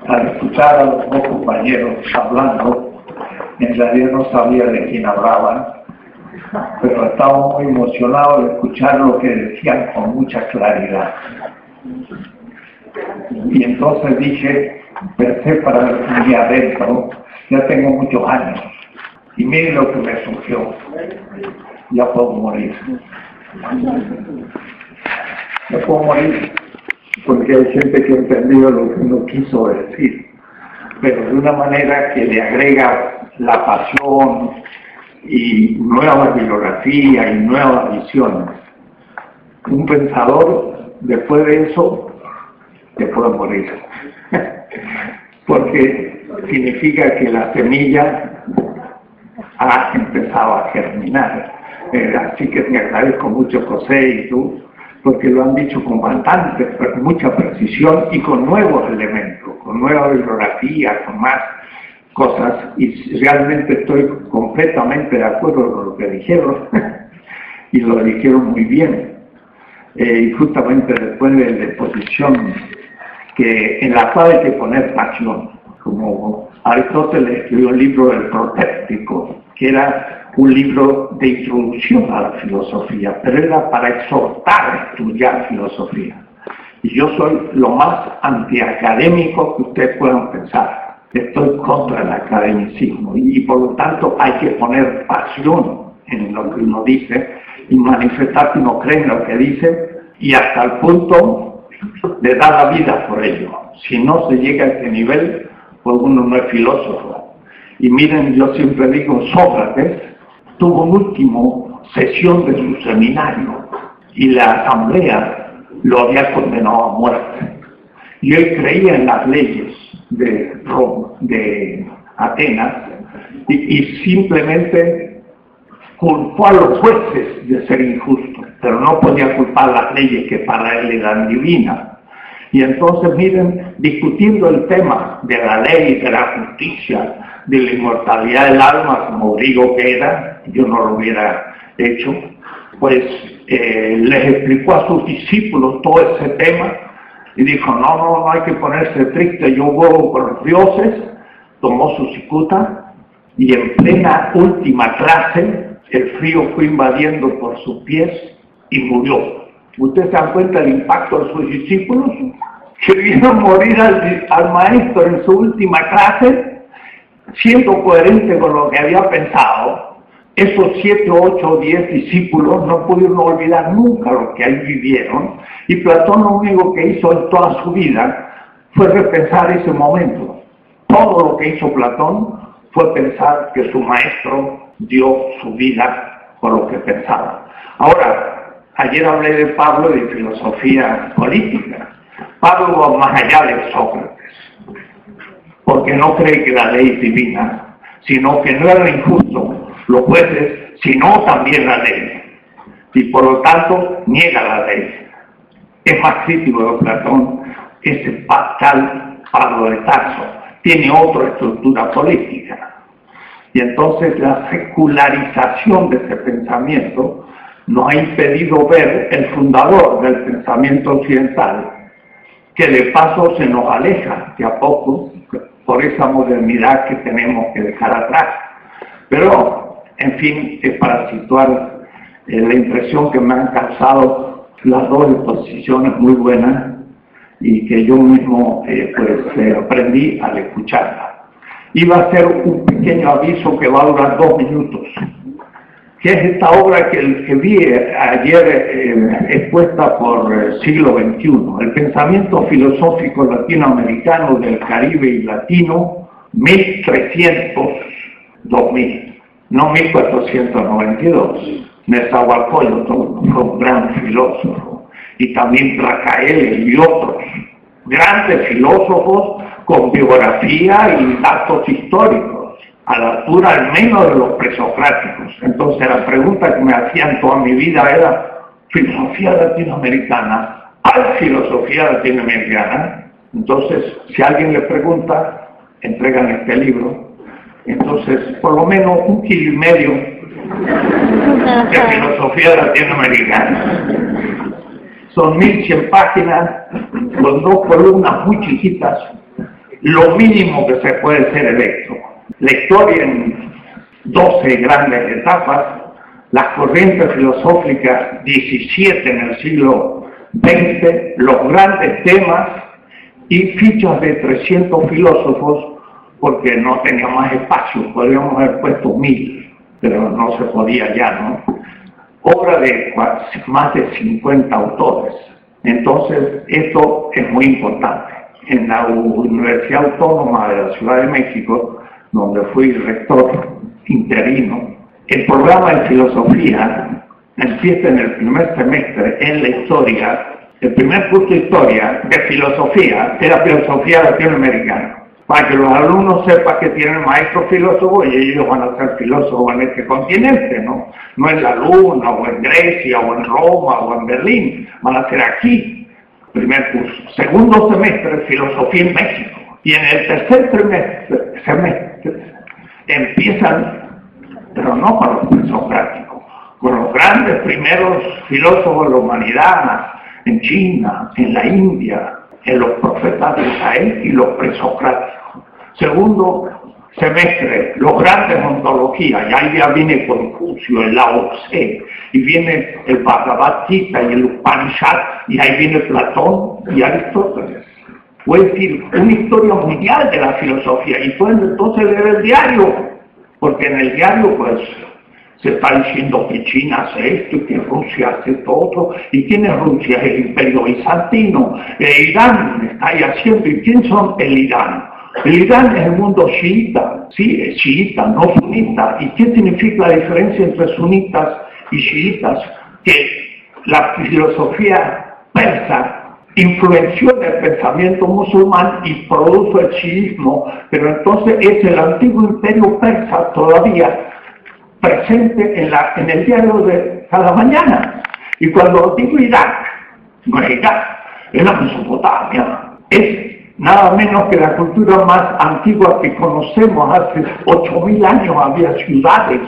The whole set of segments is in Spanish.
Al escuchar a los dos compañeros hablando, en realidad no sabía de quién hablaban, pero estaba muy emocionado de escuchar lo que decían con mucha claridad. Y entonces dije, pensé para mi adentro, ya tengo muchos años, y miren lo que me surgió, ya puedo morir. Ya puedo morir, porque hay gente que ha entendido lo que uno quiso decir, pero de una manera que le agrega la pasión y nueva bibliografía y nuevas visiones. Un pensador, después de eso, te puede morir, porque significa que la semilla ha empezado a germinar. Así que te agradezco mucho, José, y tú, porque lo han dicho con mucha precisión y con nuevos elementos, con nueva bibliografía, con más cosas, y realmente estoy completamente de acuerdo con lo que dijeron, y lo dijeron muy bien. Y justamente después de la exposición, en la cual hay que poner pasión, como Aristóteles escribió un libro del Protéptico, que era un libro de introducción a la filosofía, pero era para exhortar a estudiar filosofía. Y yo soy lo más antiacadémico que ustedes puedan pensar. Estoy contra el academicismo y por lo tanto hay que poner pasión en lo que uno dice y manifestar que uno cree en lo que dice y hasta el punto de dar la vida por ello. Si no se llega a ese nivel, pues uno no es filósofo. Y miren, yo siempre digo, Sócrates tuvo una última sesión de su seminario y la asamblea lo había condenado a muerte. Y él creía en las leyes de Atenas y simplemente culpó a los jueces de ser injustos, pero no podía culpar las leyes que para él eran divinas. Y entonces, miren, discutiendo el tema de la ley, de la justicia, de la inmortalidad del alma, como digo que era, yo no lo hubiera hecho, pues les explicó a sus discípulos todo ese tema y dijo, no hay que ponerse triste, yo vuelvo con los dioses. Tomó su cicuta y en plena última clase el frío fue invadiendo por sus pies y murió. ¿Ustedes se dan cuenta del impacto de sus discípulos? Que vieron morir al maestro en su última clase, siendo coherente con lo que había pensado. Esos 7, 8 o 10 discípulos no pudieron olvidar nunca lo que ahí vivieron, y Platón lo único que hizo en toda su vida fue repensar ese momento. Todo lo que hizo Platón fue pensar que su maestro dio su vida por lo que pensaba. Ahora, ayer hablé de Pablo y de filosofía política. Pablo va más allá de Sócrates, porque no cree que la ley es divina, sino que no era injusto los jueces, sino también la ley. Y por lo tanto, niega la ley. Es más crítico de Platón, ese Pascal Pablo de Tarso. Tiene otra estructura política. Y entonces la secularización de ese pensamiento nos ha impedido ver el fundador del pensamiento occidental, que de paso se nos aleja de a poco por esa modernidad que tenemos que dejar atrás. Pero, en fin, es para situar la impresión que me han causado las dos exposiciones muy buenas y que yo mismo aprendí al escucharla. Iba a hacer un pequeño aviso que va a durar 2 minutos, que es esta obra que vi ayer expuesta por Siglo XXI, el pensamiento filosófico latinoamericano del Caribe y Latino, 1300-2000, no 1492. Nezahualcóyotl fue un gran filósofo, y también Racael y otros grandes filósofos con biografía y datos históricos, a la altura al menos de los presocráticos. Entonces la pregunta que me hacían toda mi vida era, ¿filosofía latinoamericana? ¿Hay filosofía latinoamericana? Entonces, si alguien le pregunta, entregan este libro. Entonces, por lo menos 1,5 kilos de filosofía latinoamericana. Son 1100 páginas, con 2 columnas muy chiquitas, lo mínimo que se puede ser electo. La historia en 12 grandes etapas, las corrientes filosóficas 17 en el siglo XX, los grandes temas y fichas de 300 filósofos, porque no tenía más espacio, podríamos haber puesto 1000, pero no se podía ya, ¿no? Obra de más de 50 autores. Entonces, esto es muy importante. En la Universidad Autónoma de la Ciudad de México, donde fui rector interino, el programa de filosofía empieza en el primer semestre en la historia. El primer curso de historia de filosofía era filosofía latinoamericana, para que los alumnos sepan que tienen maestros filósofos y ellos van a ser filósofos en este continente, ¿no? No en la Luna, o en Grecia, o en Roma, o en Berlín, van a ser aquí, primer curso. Segundo semestre, filosofía en México. Y en el tercer semestre empiezan, pero no con los presocráticos, con los grandes primeros filósofos de la humanidad, en China, en la India, en los profetas de Israel y los presocráticos. Segundo semestre, los grandes ontologías, y ahí ya viene Confucio, el Lao Tse, y viene el Bhagavad Gita y el Upanishad, y ahí viene Platón y Aristóteles. Puede decir, una historia mundial de la filosofía, y pueden entonces leer el diario, porque en el diario pues se está diciendo que China hace esto y que Rusia hace todo. ¿Y quién es Rusia? El Imperio Bizantino. Irán está ahí haciendo. ¿Y quién son el Irán? El Irán es el mundo chiita. Sí, es chiita, no sunita. ¿Y qué significa la diferencia entre sunitas y chiitas? Que la filosofía persa influenció en el pensamiento musulmán y produjo el chiismo, pero entonces es el antiguo imperio persa todavía presente en el diario de cada mañana. Y cuando digo Irak, no es Irak, es la Mesopotamia, es nada menos que la cultura más antigua que conocemos. Hace 8000 años había ciudades.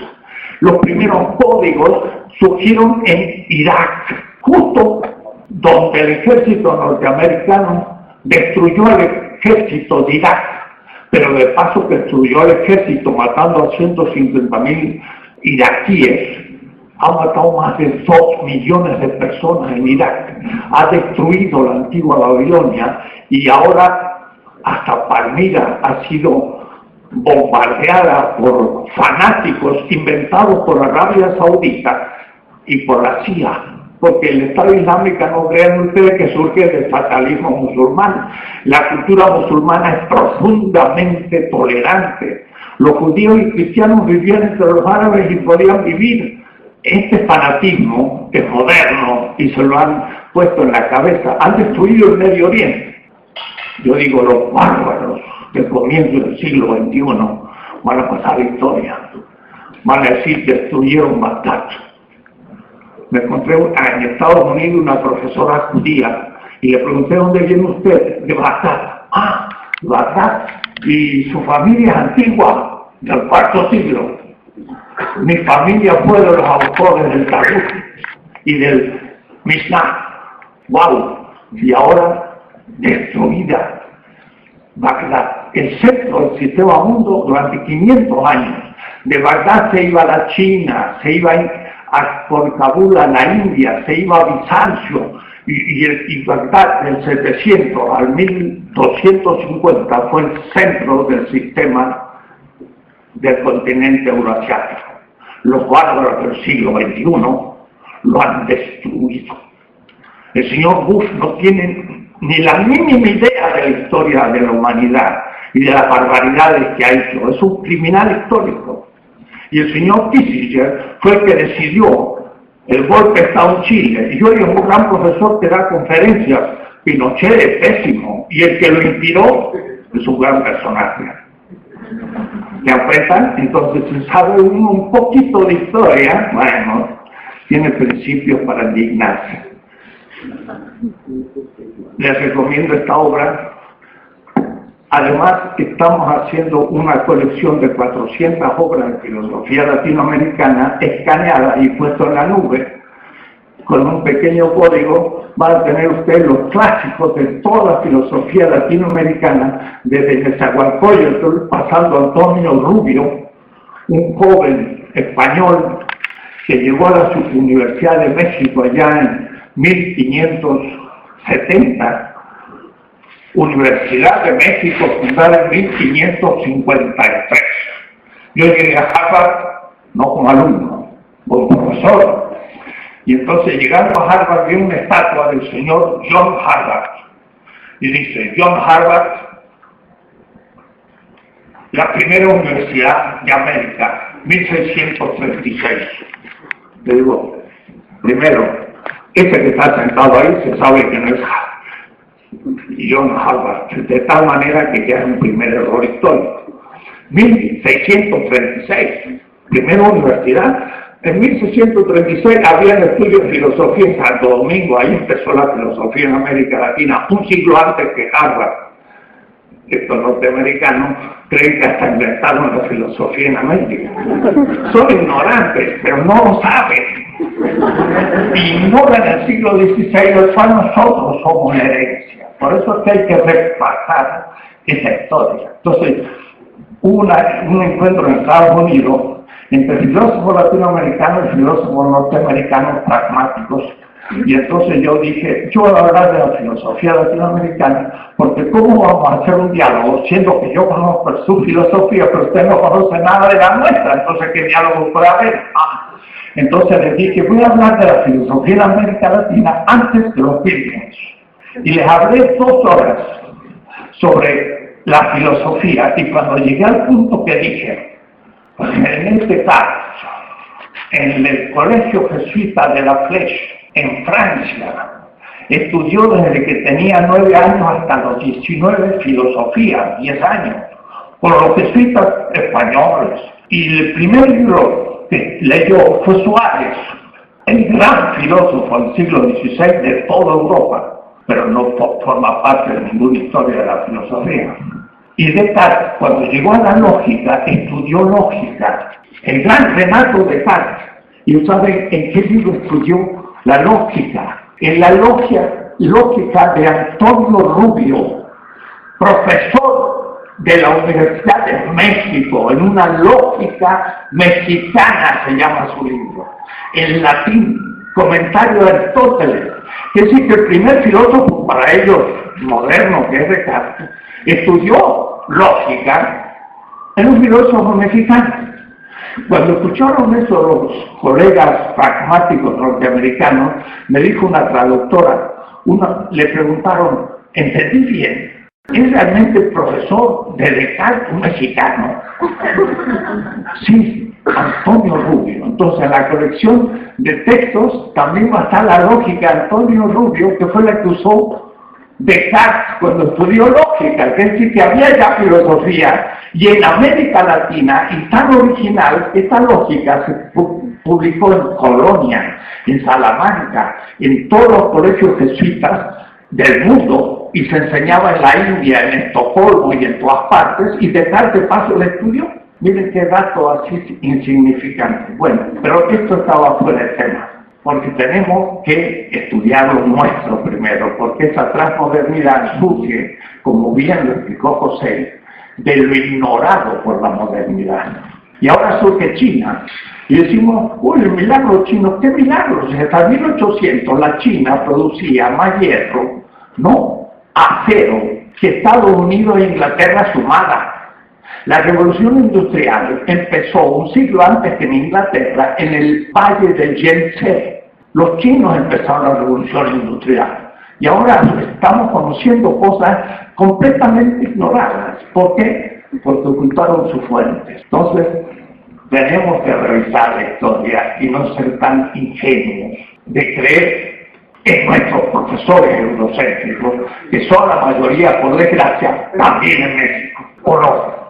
Los primeros códigos surgieron en Irak, justo donde el ejército norteamericano destruyó el ejército de Irak, pero de paso destruyó el ejército matando a 150.000 iraquíes. Ha matado más de 2 millones de personas en Irak, ha destruido la antigua Babilonia y ahora hasta Palmira ha sido bombardeada por fanáticos inventados por Arabia Saudita y por la CIA, porque el Estado Islámico, no crean ustedes que surge del fatalismo musulmán. La cultura musulmana es profundamente tolerante. Los judíos y cristianos vivían entre los árabes y podían vivir. Este fanatismo es moderno y se lo han puesto en la cabeza. Han destruido el Medio Oriente. Yo digo, los bárbaros del comienzo del siglo XXI van a pasar historia. Van a decir, destruyeron Bagdad. Me encontré en Estados Unidos una profesora judía y le pregunté, ¿dónde viene usted? De Bagdad. Ah, Bagdad. Y su familia es antigua, del cuarto siglo. Mi familia fue de los autores del Talmud y del Mishnah. ¡Wow! Y ahora destruida Bagdad, el centro del sistema mundo durante 500 años. De Bagdad se iba a la China, se iba por Kabul a la India, se iba a Bizancio, y Bagdad del 700 al 1250 fue el centro del sistema del continente euroasiático. Los bárbaros del siglo XXI lo han destruido. El señor Bush no tiene ni la mínima idea de la historia de la humanidad y de las barbaridades que ha hecho. Es un criminal histórico. Y el señor Kissinger fue el que decidió el golpe de Estado en Chile. Y hoy es un gran profesor que da conferencias. Pinochet es pésimo. Y el que lo inspiró es un gran personaje. ¿Me apretan? Entonces, si sabe uno un poquito de historia, bueno, tiene principios para indignarse. Les recomiendo esta obra. Además, estamos haciendo una colección de 400 obras de filosofía latinoamericana escaneadas y puestas en la nube. con un pequeño código, va a tener usted los clásicos de toda la filosofía latinoamericana, desde Nezahualcóyotl, pasando a Antonio Rubio, un joven español que llegó a la Universidad de México allá en 1570, Universidad de México fundada en 1553. Yo llegué a Harvard no como alumno, como profesor. Y entonces llegando a Harvard vi una estatua del señor John Harvard. Y dice, John Harvard, la primera universidad de América, 1636. Le digo, primero, ese que está sentado ahí se sabe que no es John Harvard, de tal manera que ya es un primer error histórico. 1636, primera universidad. En 1636 había estudios de filosofía en Santo Domingo, ahí empezó la filosofía en América Latina, un siglo antes que Harvard. Estos norteamericanos creen que hasta inventaron la filosofía en América. Son ignorantes, pero no lo saben. Ignoran el siglo XVI, lo cual nosotros somos la herencia. Por eso es que hay que repasar esa historia. Entonces, hubo un encuentro en Estados Unidos entre filósofos latinoamericanos y filósofos norteamericanos pragmáticos. Y entonces yo dije, yo voy a hablar de la filosofía latinoamericana, porque ¿cómo vamos a hacer un diálogo siendo que yo conozco su filosofía, pero usted no conoce nada de la nuestra? Entonces, ¿qué diálogo puede haber? Entonces les dije, voy a hablar de la filosofía de América Latina antes de los Pirineos. Y les hablé 2 horas sobre la filosofía, y cuando llegué al punto que dije, pues en este caso, en el colegio jesuita de la Flèche, en Francia, estudió desde que tenía 9 años hasta los 19 filosofía, 10 años, por los jesuitas españoles. Y el primer libro que leyó fue Suárez, el gran filósofo del siglo XVI de toda Europa, pero no forma parte de ninguna historia de la filosofía. Y Descartes, cuando llegó a la lógica, estudió lógica. El gran Renato Descartes, y ¿saben en qué libro estudió la lógica? En la lógica de Antonio Rubio, profesor de la Universidad de México, en una lógica mexicana se llama su libro. En latín, comentario de Aristóteles. Es decir, que el primer filósofo para ellos moderno, que es Descartes, estudió lógica en un filósofo mexicano. Cuando escucharon eso los colegas pragmáticos norteamericanos, me dijo una traductora, le preguntaron, ¿entendí bien? ¿Es realmente el profesor de Descartes un mexicano? Sí, Antonio Rubio. Entonces, en la colección de textos también va a estar la lógica de Antonio Rubio, que fue la que usó Descartes cuando estudió lógica, es decir, que había ya filosofía, y en América Latina, y tan original, esta lógica se publicó en Colonia, en Salamanca, en todos los colegios jesuitas del mundo, y se enseñaba en la India, en Estocolmo y en todas partes, y Descartes de paso le estudió. Miren qué dato así insignificante. Bueno, pero esto estaba fuera de tema, porque tenemos que estudiar lo nuestro primero, porque esa transmodernidad surge, como bien lo explicó José, de lo ignorado por la modernidad. Y ahora surge China, y decimos, uy, el milagro chino, ¿qué milagro? Hasta 1800 la China producía más hierro, no acero, que Estados Unidos e Inglaterra sumada. La revolución industrial empezó un siglo antes que en Inglaterra, en el valle del Yangtze. Los chinos empezaron la revolución industrial. Y ahora estamos conociendo cosas completamente ignoradas. ¿Por qué? Porque ocultaron sus fuentes. Entonces, tenemos que revisar la historia y no ser tan ingenuos de creer en nuestros profesores eurocéntricos, que son la mayoría, por desgracia, también en México. ¿O no?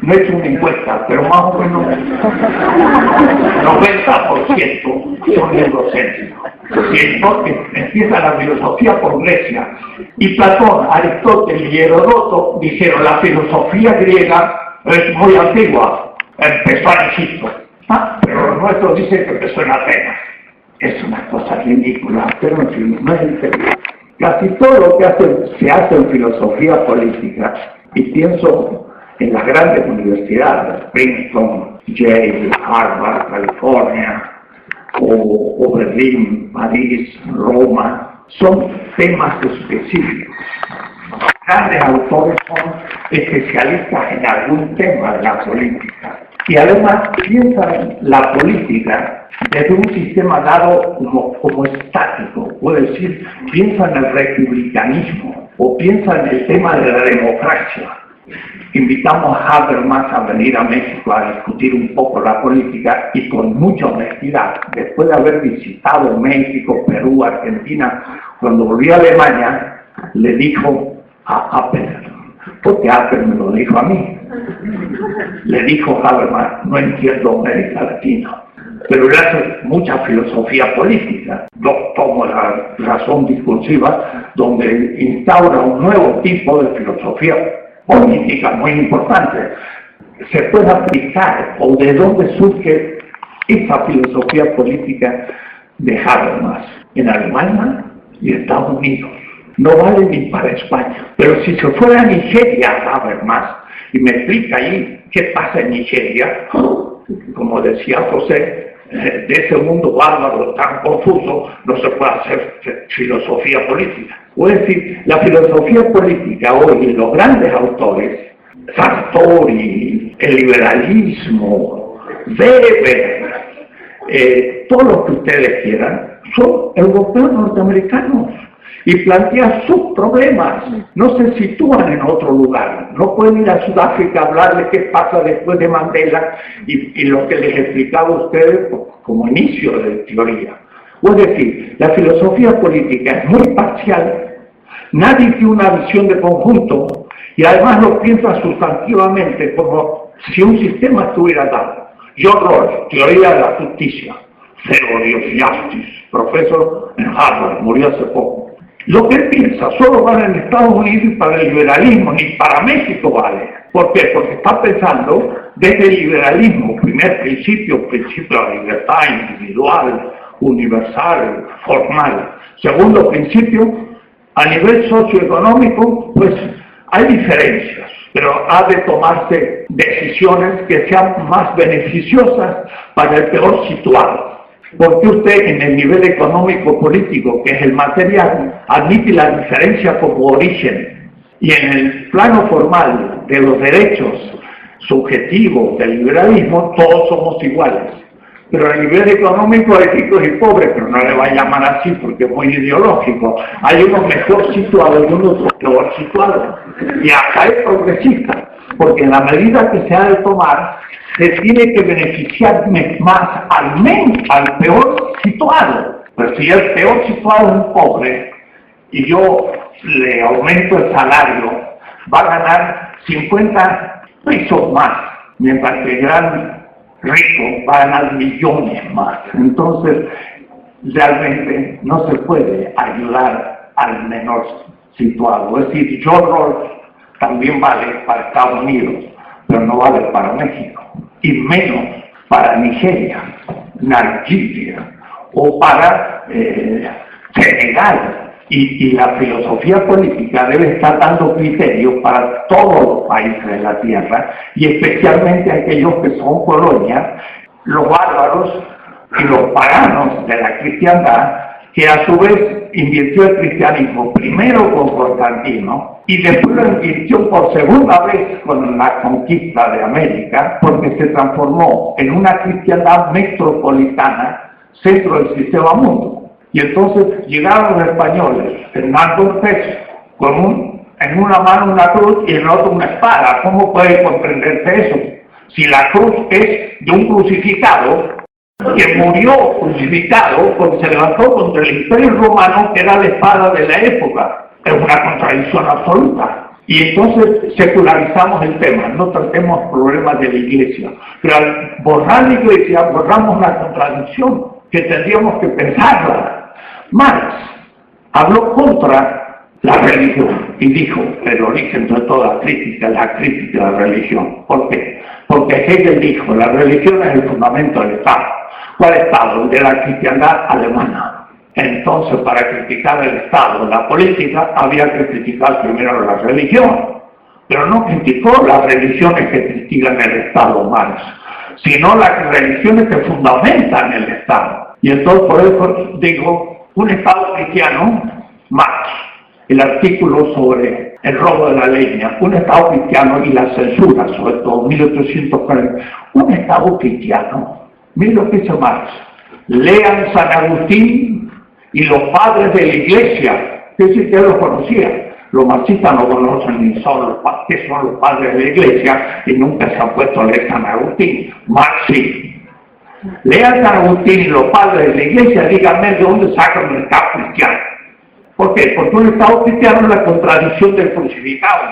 No he hecho una encuesta, pero más o menos 90% son eurocéntricos. Y entonces empieza la filosofía por Grecia. Y Platón, Aristóteles y Heródoto dijeron, la filosofía griega es muy antigua, empezó en Egipto. Pero los nuestros dicen que empezó en Atenas. es una cosa ridícula, pero en fin, no es serio. Casi todo lo que se hace en filosofía política, y pienso en las grandes universidades, Princeton, Yale, Harvard, California, o Berlín, París, Roma, son temas específicos. Grandes autores son especialistas en algún tema de la política y además piensan la política desde un sistema dado como estático, puede decir, piensan en el republicanismo o piensan en el tema de la democracia. Invitamos a Habermas a venir a México a discutir un poco la política y con mucha honestidad, después de haber visitado México, Perú, Argentina, cuando volvió a Alemania, le dijo a Apple, porque Apple me lo dijo a mí, le dijo Habermas, no entiendo América Latina, pero él hace mucha filosofía política, tomo la razón discursiva, donde instaura un nuevo tipo de filosofía política muy importante. Se puede aplicar, o de dónde surge esa filosofía política de Habermas en Alemania y Estados Unidos. No vale ni para España. Pero si se fuera a Nigeria, Habermas, y me explica ahí qué pasa en Nigeria, como decía José, de ese mundo bárbaro tan confuso no se puede hacer filosofía política. Es decir, la filosofía política hoy, los grandes autores, Sartori, el liberalismo, Weber, todo lo que ustedes quieran, son europeos norteamericanos y plantean sus problemas, no se sitúan en otro lugar, no pueden ir a Sudáfrica a hablar de qué pasa después de Mandela y lo que les explicaba a ustedes como inicio de teoría. Es decir, la filosofía política es muy parcial, nadie tiene una visión de conjunto y además lo piensa sustantivamente como si un sistema estuviera dado. John Rawls, teoría de la justicia, Theory of Justice, profesor en Harvard, murió hace poco. Lo que él piensa solo vale en Estados Unidos y para el liberalismo, ni para México vale. ¿Por qué? Porque está pensando desde el liberalismo, primer principio, principio de la libertad individual, universal, formal. Segundo principio, a nivel socioeconómico, pues hay diferencias, pero ha de tomarse decisiones que sean más beneficiosas para el peor situado. Porque usted en el nivel económico-político, que es el material, admite la diferencia como origen. Y en el plano formal de los derechos subjetivos del liberalismo, todos somos iguales. Pero a nivel económico hay ricos y pobres, pero no le va a llamar así porque es muy ideológico. Hay unos mejor situados y unos peor situados. Y acá es progresista, porque en la medida que se ha de tomar, se tiene que beneficiar más al peor situado. Pero si el peor situado es un pobre y yo le aumento el salario, va a ganar 50 pesos más, mientras que el gran rico va a ganar millones más. Entonces, realmente no se puede ayudar al menor situado. Es decir, John Rawls también vale para Estados Unidos, pero no vale para México, y menos para Nigeria, Nigeria, o para Senegal. Y la filosofía política debe estar dando criterios para todos los países de la Tierra, y especialmente aquellos que son colonias, los bárbaros y los paganos de la cristiandad, que a su vez invirtió el cristianismo primero con Constantino y después lo invirtió por segunda vez con la conquista de América, porque se transformó en una cristiandad metropolitana, centro del sistema mundo. Y entonces llegaron los españoles, Hernán Cortés, en una mano una cruz y en la otra una espada. ¿Cómo puede comprenderse eso? Si la cruz es de un crucificado que murió crucificado porque se levantó contra el Imperio Romano, que era la espada de la época. Es una contradicción absoluta. Y entonces secularizamos el tema, no tratemos problemas de la Iglesia. Pero al borrar la Iglesia, borramos la contradicción, que tendríamos que pensarla. Marx habló contra la religión y dijo: el origen de toda crítica es la crítica de la religión. ¿Por qué? Porque Hegel dijo: la religión es el fundamento del Estado. ¿Cuál Estado? El de la cristiandad alemana. Entonces, para criticar el Estado, la política, había que criticar primero la religión. Pero no criticó las religiones que critican el Estado, Marx, sino las religiones que fundamentan el Estado. Y entonces, por eso digo, un Estado cristiano, Marx, el artículo sobre el robo de la leña, un Estado cristiano y la censura, sobre todo 1840, un Estado cristiano. Miren lo que dice Marx. Lean San Agustín y los padres de la Iglesia, que sí que lo conocían. Los marxistas no conocen ni qué son los padres de la Iglesia y nunca se han puesto a leer San Agustín. Marx sí. Lean San Agustín y los padres de la Iglesia, díganme de dónde sacan un Estado cristiano. ¿Por qué? Porque un Estado cristiano es la contradicción del crucificado,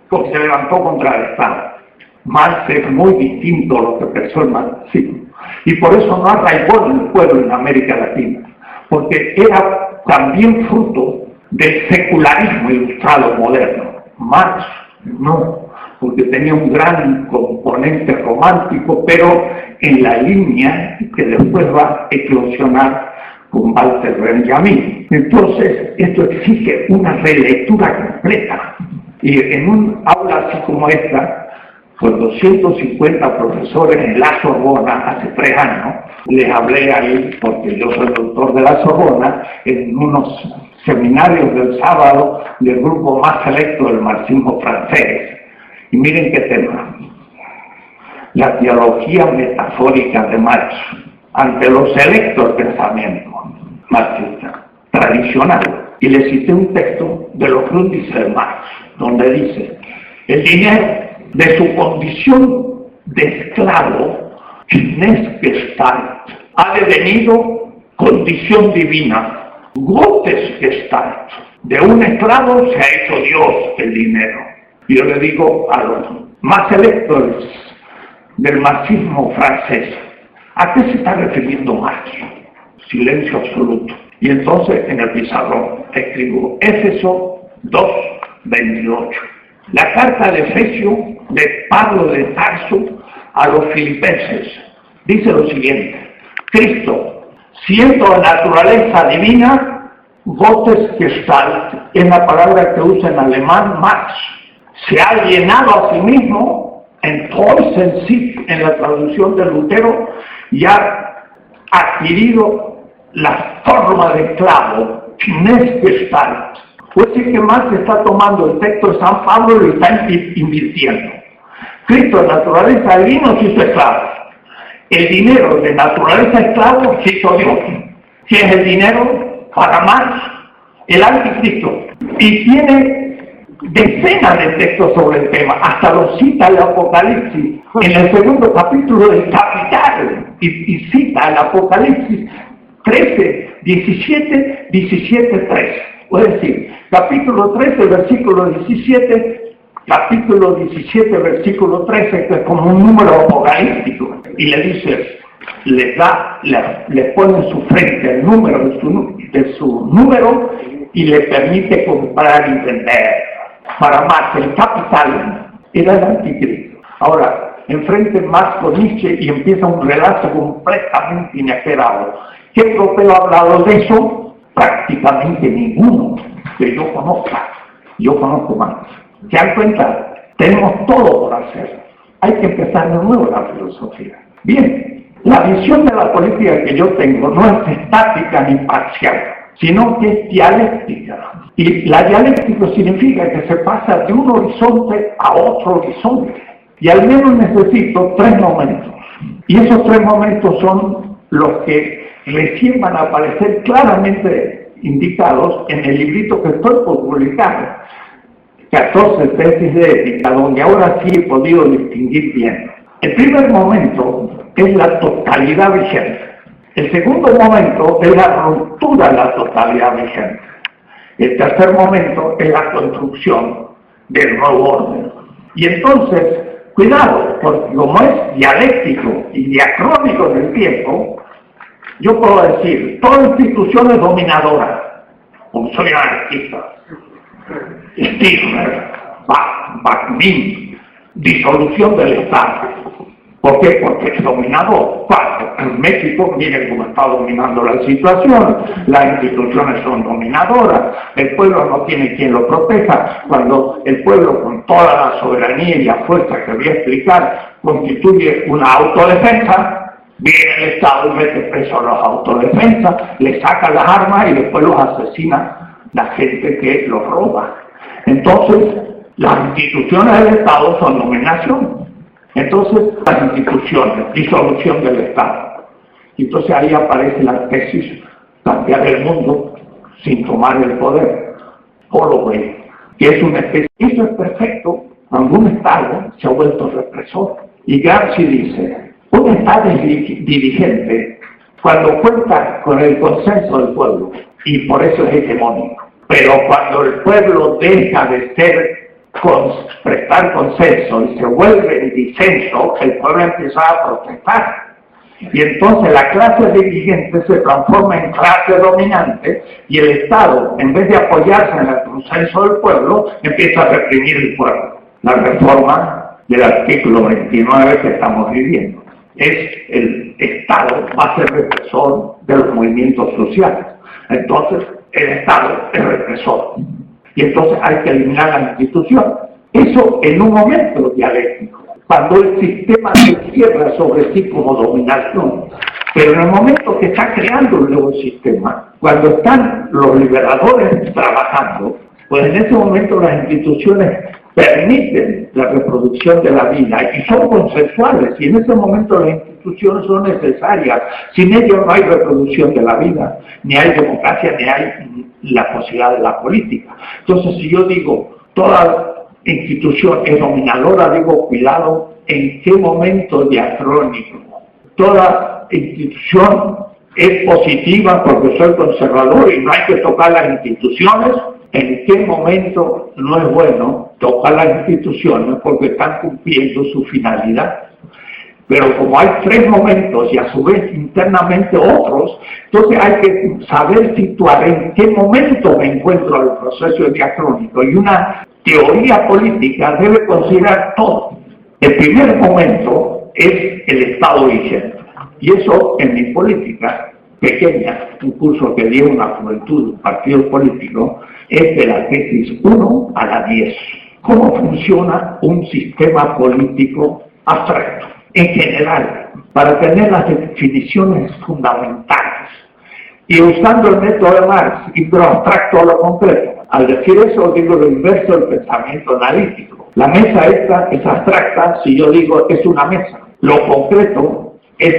porque se levantó contra el Estado. Marx es muy distinto a lo que pensó el marxismo. Y por eso no arraigó en el pueblo en América Latina, porque era también fruto del secularismo ilustrado moderno. Marx no, porque tenía un gran componente romántico, pero en la línea que después va a eclosionar con Walter Benjamin. Entonces, esto exige una relectura completa. Y en un aula así como esta, con 250 profesores en la Sorbona hace 3 años, les hablé ahí, porque yo soy doctor de la Sorbona, en unos seminarios del sábado del grupo más selecto del marxismo francés. Y miren qué tema. La teología metafórica de Marx ante los selectos pensamientos marxista tradicional. Y le cité un texto de los Grundrisse de Marx, donde dice: el dinero de su condición de esclavo, Knechtsgestalt, ha devenido condición divina, Gottesgestalt. De un esclavo se ha hecho Dios el dinero. Y yo le digo a los más selectos del marxismo francés, ¿a qué se está refiriendo Marx? Silencio absoluto. Y entonces en el pizarrón escribo Éfeso 2:28. La carta de Efesio de Pablo de Tarso a los filipenses dice lo siguiente: Cristo, siendo de naturaleza divina, Gottesgestalt, es la palabra que usa en alemán Marx, se ha llenado a sí mismo, entonces sí, en la traducción de Lutero, y ha adquirido la forma de esclavo, Knechtsgestalt. Puede decir que Marx está tomando el texto de San Pablo y lo está invirtiendo. Cristo de naturaleza divino se hizo esclavo. El dinero de naturaleza esclavo se hizo Dios. ¿Qué es el dinero? Para Marx, el anticristo. Y tiene decenas de textos sobre el tema. Hasta lo cita el Apocalipsis en el 2º capítulo del Capital. Y cita el Apocalipsis 13, 17, 17, 13. Es decir, capítulo 13, versículo 17, capítulo 17, versículo 13, que es como un número apocalíptico. Y le dice, le pone en su frente el número de su número y le permite comprar y vender. Para Marx, el capital era el anticristo. Ahora, enfrente Marx con Nietzsche y empieza un relato completamente inesperado. ¿Qué europeo ha hablado de eso? Prácticamente ninguno que yo conozca. Yo conozco más. ¿Se dan cuenta? Tenemos todo por hacer. Hay que empezar de nuevo la filosofía. Bien, la visión de la política que yo tengo no es estática ni parcial, sino que es dialéctica. Y la dialéctica significa que se pasa de un horizonte a otro horizonte. Y al menos necesito 3 momentos. Y esos 3 momentos son los que recién van a aparecer claramente indicados en el librito que estoy por publicar, 14 tesis de ética, donde ahora sí he podido distinguir bien. El primer momento es la totalidad vigente. El segundo momento es la ruptura de la totalidad vigente. El tercer momento es la construcción del nuevo orden. Y entonces, cuidado, porque como es dialéctico y diacrónico en el tiempo, yo puedo decir, toda institución es dominadora, como soy anarquista, Stirner, Bakunin, disolución del Estado. ¿Por qué? Porque es dominador. Cuando en México, miren cómo está dominando la situación, las instituciones son dominadoras, el pueblo no tiene quien lo proteja, cuando el pueblo con toda la soberanía y la fuerza que voy a explicar constituye una autodefensa, viene el Estado y mete preso a los autodefensas, le saca las armas y después los asesina la gente que los roba. Entonces, las instituciones del Estado son dominación. Entonces, las instituciones, disolución del Estado. Entonces ahí aparece la tesis, cambiar el mundo sin tomar el poder. Holloway, que es una especie, eso es perfecto cuando un Estado se ha vuelto represor. Y Gramsci dice, un Estado es dirigente cuando cuenta con el consenso del pueblo, y por eso es hegemónico. Pero cuando el pueblo deja de prestar consenso y se vuelve en disenso, el pueblo empieza a protestar. Y entonces la clase dirigente se transforma en clase dominante y el Estado, en vez de apoyarse en el consenso del pueblo, empieza a reprimir el pueblo. La reforma del artículo 29 que estamos viviendo. El Estado va a ser represor de los movimientos sociales. Entonces, el Estado es represor. Y entonces hay que eliminar la institución. Eso en un momento dialéctico, cuando el sistema se cierra sobre sí como dominación. Pero en el momento que está creando un nuevo sistema, cuando están los liberadores trabajando, pues en ese momento las instituciones permiten la reproducción de la vida y son consensuales, y en ese momento las instituciones son necesarias. Sin ello no hay reproducción de la vida, ni hay democracia, ni hay la posibilidad de la política. Entonces, si yo digo, toda institución es dominadora, digo, cuidado, ¿en qué momento diacrónico? Toda institución es positiva porque soy conservador y no hay que tocar las instituciones. ¿En qué momento no es bueno tocar las instituciones porque están cumpliendo su finalidad? Pero como hay tres momentos y a su vez internamente otros, entonces hay que saber situar en qué momento me encuentro en el proceso diacrónico. Y una teoría política debe considerar todo. El primer momento es el Estado vigente. Y eso en mi política pequeña, un curso que dio una juventud, un partido político, es de la tesis 1 a la 10. ¿Cómo funciona un sistema político abstracto? En general, para tener las definiciones fundamentales. Y usando el método de Marx, ir de lo abstracto a lo concreto. Al decir eso, digo lo inverso del pensamiento analítico. La mesa esta es abstracta si yo digo es una mesa. Lo concreto es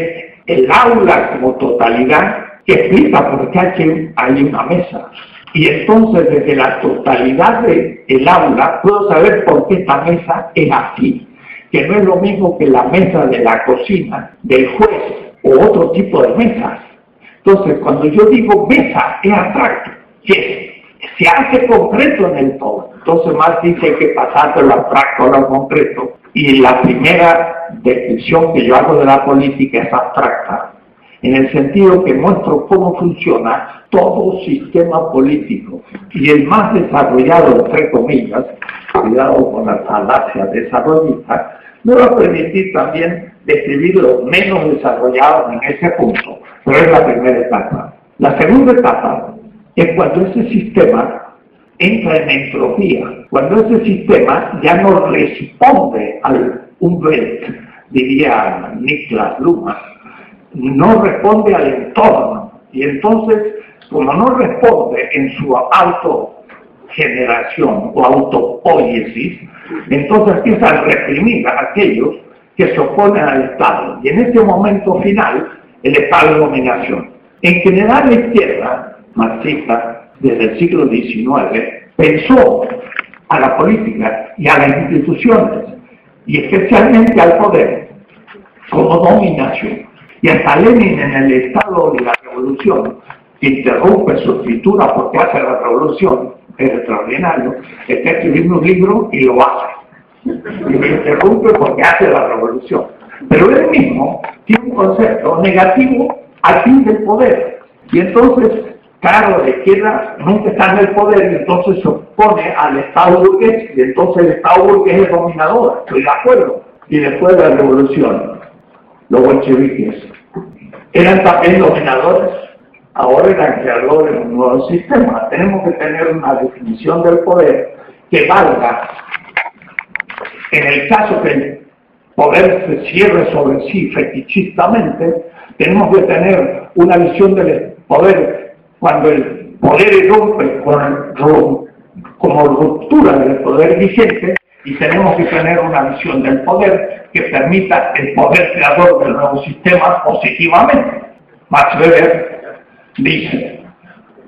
el aula como totalidad que explica por qué hay una mesa. Y entonces desde la totalidad del aula puedo saber por qué esta mesa es así, que no es lo mismo que la mesa de la cocina, del juez o otro tipo de mesas. Entonces cuando yo digo mesa es abstracto, que se hace concreto en el todo. Entonces Marx dice que pasar de lo abstracto a lo concreto, y la primera descripción que yo hago de la política es abstracta, en el sentido que muestro cómo funciona todo sistema político. Y el más desarrollado, entre comillas, cuidado con la falacia desarrollista, me va a permitir también describir los menos desarrollados en ese punto, pero es la primera etapa. La segunda etapa es cuando ese sistema entra en entropía, cuando ese sistema ya no responde al Umwelt, diría Niklas Luhmann, no responde al entorno, y entonces, como no responde en su autogeneración o autopoiesis, entonces empieza a reprimir a aquellos que se oponen al Estado, y en ese momento final, el Estado de dominación. En general, la izquierda marxista, desde el siglo XIX, pensó a la política y a las instituciones, y especialmente al poder, como dominación. Y hasta Lenin, en el estado de la revolución, que interrumpe su escritura porque hace la revolución, es extraordinario, está escribiendo un libro y lo hace. Y lo interrumpe porque hace la revolución. Pero él mismo tiene un concepto negativo al fin del poder. Y entonces, claro, la izquierda nunca está en el poder y entonces se opone al Estado burgués, y entonces el Estado burgués es dominador, estoy de acuerdo. Y después de la revolución, Los bolcheviques eran también dominadores, ahora eran creadores de un nuevo sistema. Tenemos que tener una definición del poder que valga. En el caso que el poder se cierre sobre sí fetichistamente, tenemos que tener una visión del poder cuando el poder irrumpe como ruptura del poder vigente, y tenemos que tener una visión del poder que permita el poder creador del nuevo sistema positivamente. Max Weber dice,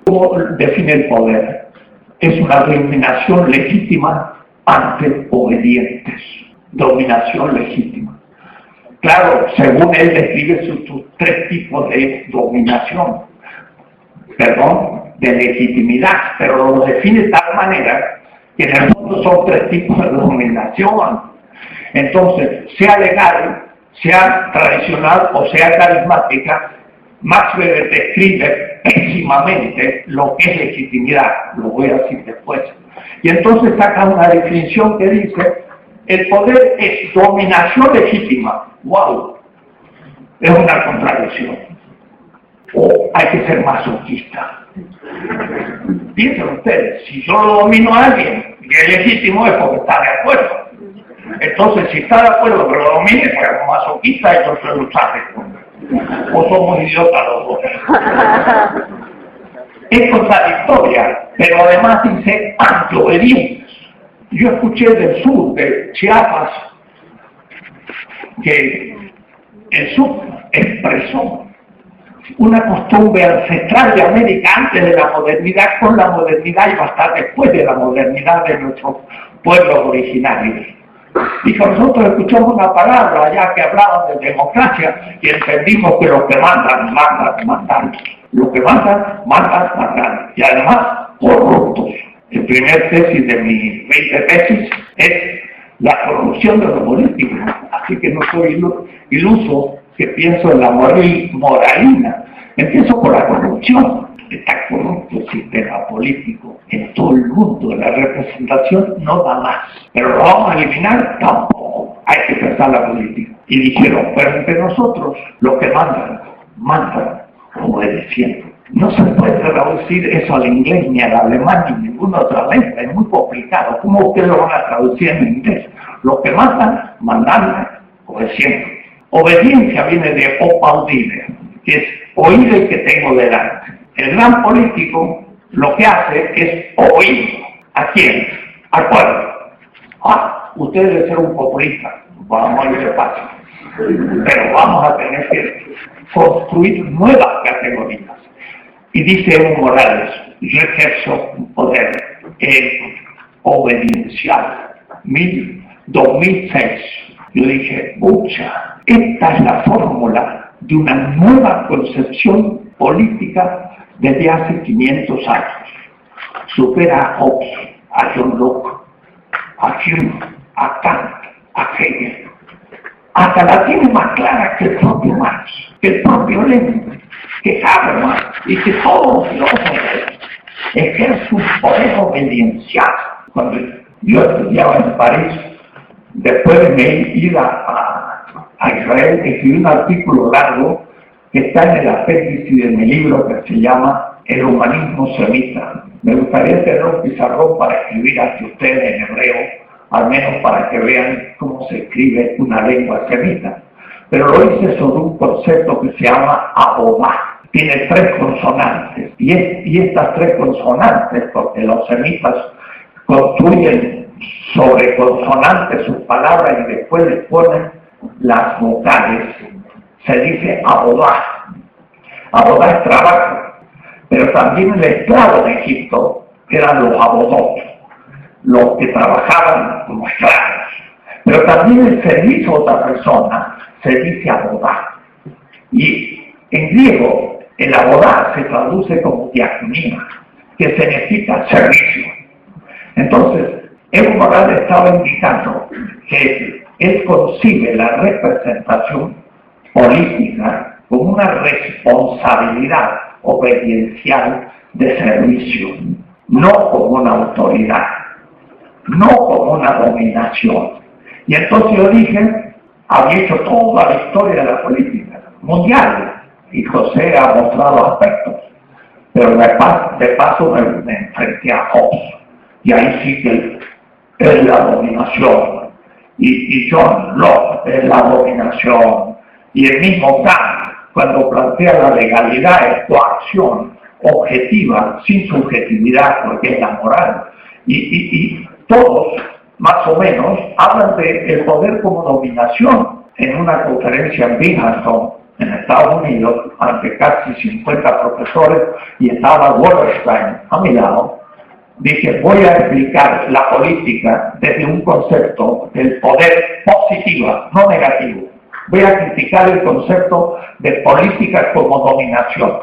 ¿cómo define el poder? Es una dominación legítima ante obedientes. Dominación legítima. Claro, según él describe sus tres tipos de dominación, de legitimidad, pero lo define de tal manera que en el mundo son tres tipos de dominación. Entonces, sea legal, sea tradicional o sea carismática, Max Weber describe pésimamente lo que es legitimidad, lo voy a decir después. Y entonces saca una definición que dice, el poder es dominación legítima. ¡Wow! Es una contradicción. O hay que ser masoquista. Piensen ustedes, si yo lo domino a alguien y es legítimo es porque está de acuerdo. Entonces, si está de acuerdo que lo domine, pues como masoquista, entonces lo sabe. O somos idiotas los dos. Es contradictoria, pero además dice antiobedientes. Yo escuché del sur, de Chiapas, que el sur expresó una costumbre ancestral de América antes de la modernidad, con la modernidad y bastante después de la modernidad de nuestros pueblos originarios. Y nosotros escuchamos una palabra allá que hablaba de democracia y entendimos que los que mandan, mandan, mandan. Los que mandan, mandan, mandan. Y además, corruptos. El primer tesis de mi 20 tesis es la corrupción de los políticos. Así que no soy iluso que pienso en la moralina. Empiezo por la corrupción. Está corrupto el sistema político en todo el mundo. La representación no da más. Pero lo vamos a eliminar tampoco. Hay que pensar la política. Y dijeron, pero entre nosotros, los que mandan, mandan obedeciendo. No se puede traducir eso al inglés, ni al alemán, ni ninguna otra lengua. Es muy complicado. ¿Cómo ustedes lo van a traducir en inglés? Los que mandan, mandan, obedeciendo. Obediencia viene de opaudire, que es oír el que tengo delante. El gran político lo que hace es oír. ¿A quién? Al pueblo. Usted debe ser un populista. Vamos a ir despacio. Pero vamos a tener que construir nuevas categorías. Y dice Evo Morales, yo ejerzo un poder obediencial. 2006. Yo dije, pucha, esta es la fórmula de una nueva concepción política desde hace 500 años. Supera a Hobbes, a John Locke, a Hume, a Kant, a Hegel. Hasta la tiene más clara que el propio Marx, que el propio Lenin, que Habermas y que todos los filósofos ejercen un poder obediencial. Cuando yo estudiaba en París, después de mi ida a Israel, escribí un artículo largo que está en el apéndice de mi libro que se llama El humanismo semita. Me gustaría tener un pizarrón para escribir hacia ustedes en hebreo, al menos para que vean cómo se escribe una lengua semita. Pero lo hice sobre un concepto que se llama abodá. Tiene 3 consonantes. Y estas 3 consonantes, porque los semitas construyen sobre consonantes sus palabras y después les ponen las vocales, se dice abodá. Abodá es trabajo. Pero también el esclavo de Egipto eran los abodot, los que trabajaban como esclavos. Pero también el servicio a otra persona se dice abodá. Y en griego, el abodá se traduce como diaconía, que significa servicio. Entonces, Evo Morales estaba indicando que él concibe la representación política como una responsabilidad obediencial de servicio, no como una autoridad, no como una dominación. Y entonces yo dije, había hecho toda la historia de la política mundial, y José ha mostrado aspectos, pero de paso me enfrenté a Hobbes, y ahí sí que es la dominación, y John Locke es la dominación, y el mismo Kant, cuando plantea la legalidad, es coacción objetiva, sin subjetividad, porque es la moral, y todos, más o menos, hablan del poder como dominación. En una conferencia en Binghamton, en Estados Unidos, ante casi 50 profesores, y estaba Wallerstein a mi lado, dije, voy a explicar la política desde un concepto del poder positiva, no negativo. Voy a criticar el concepto de política como dominación.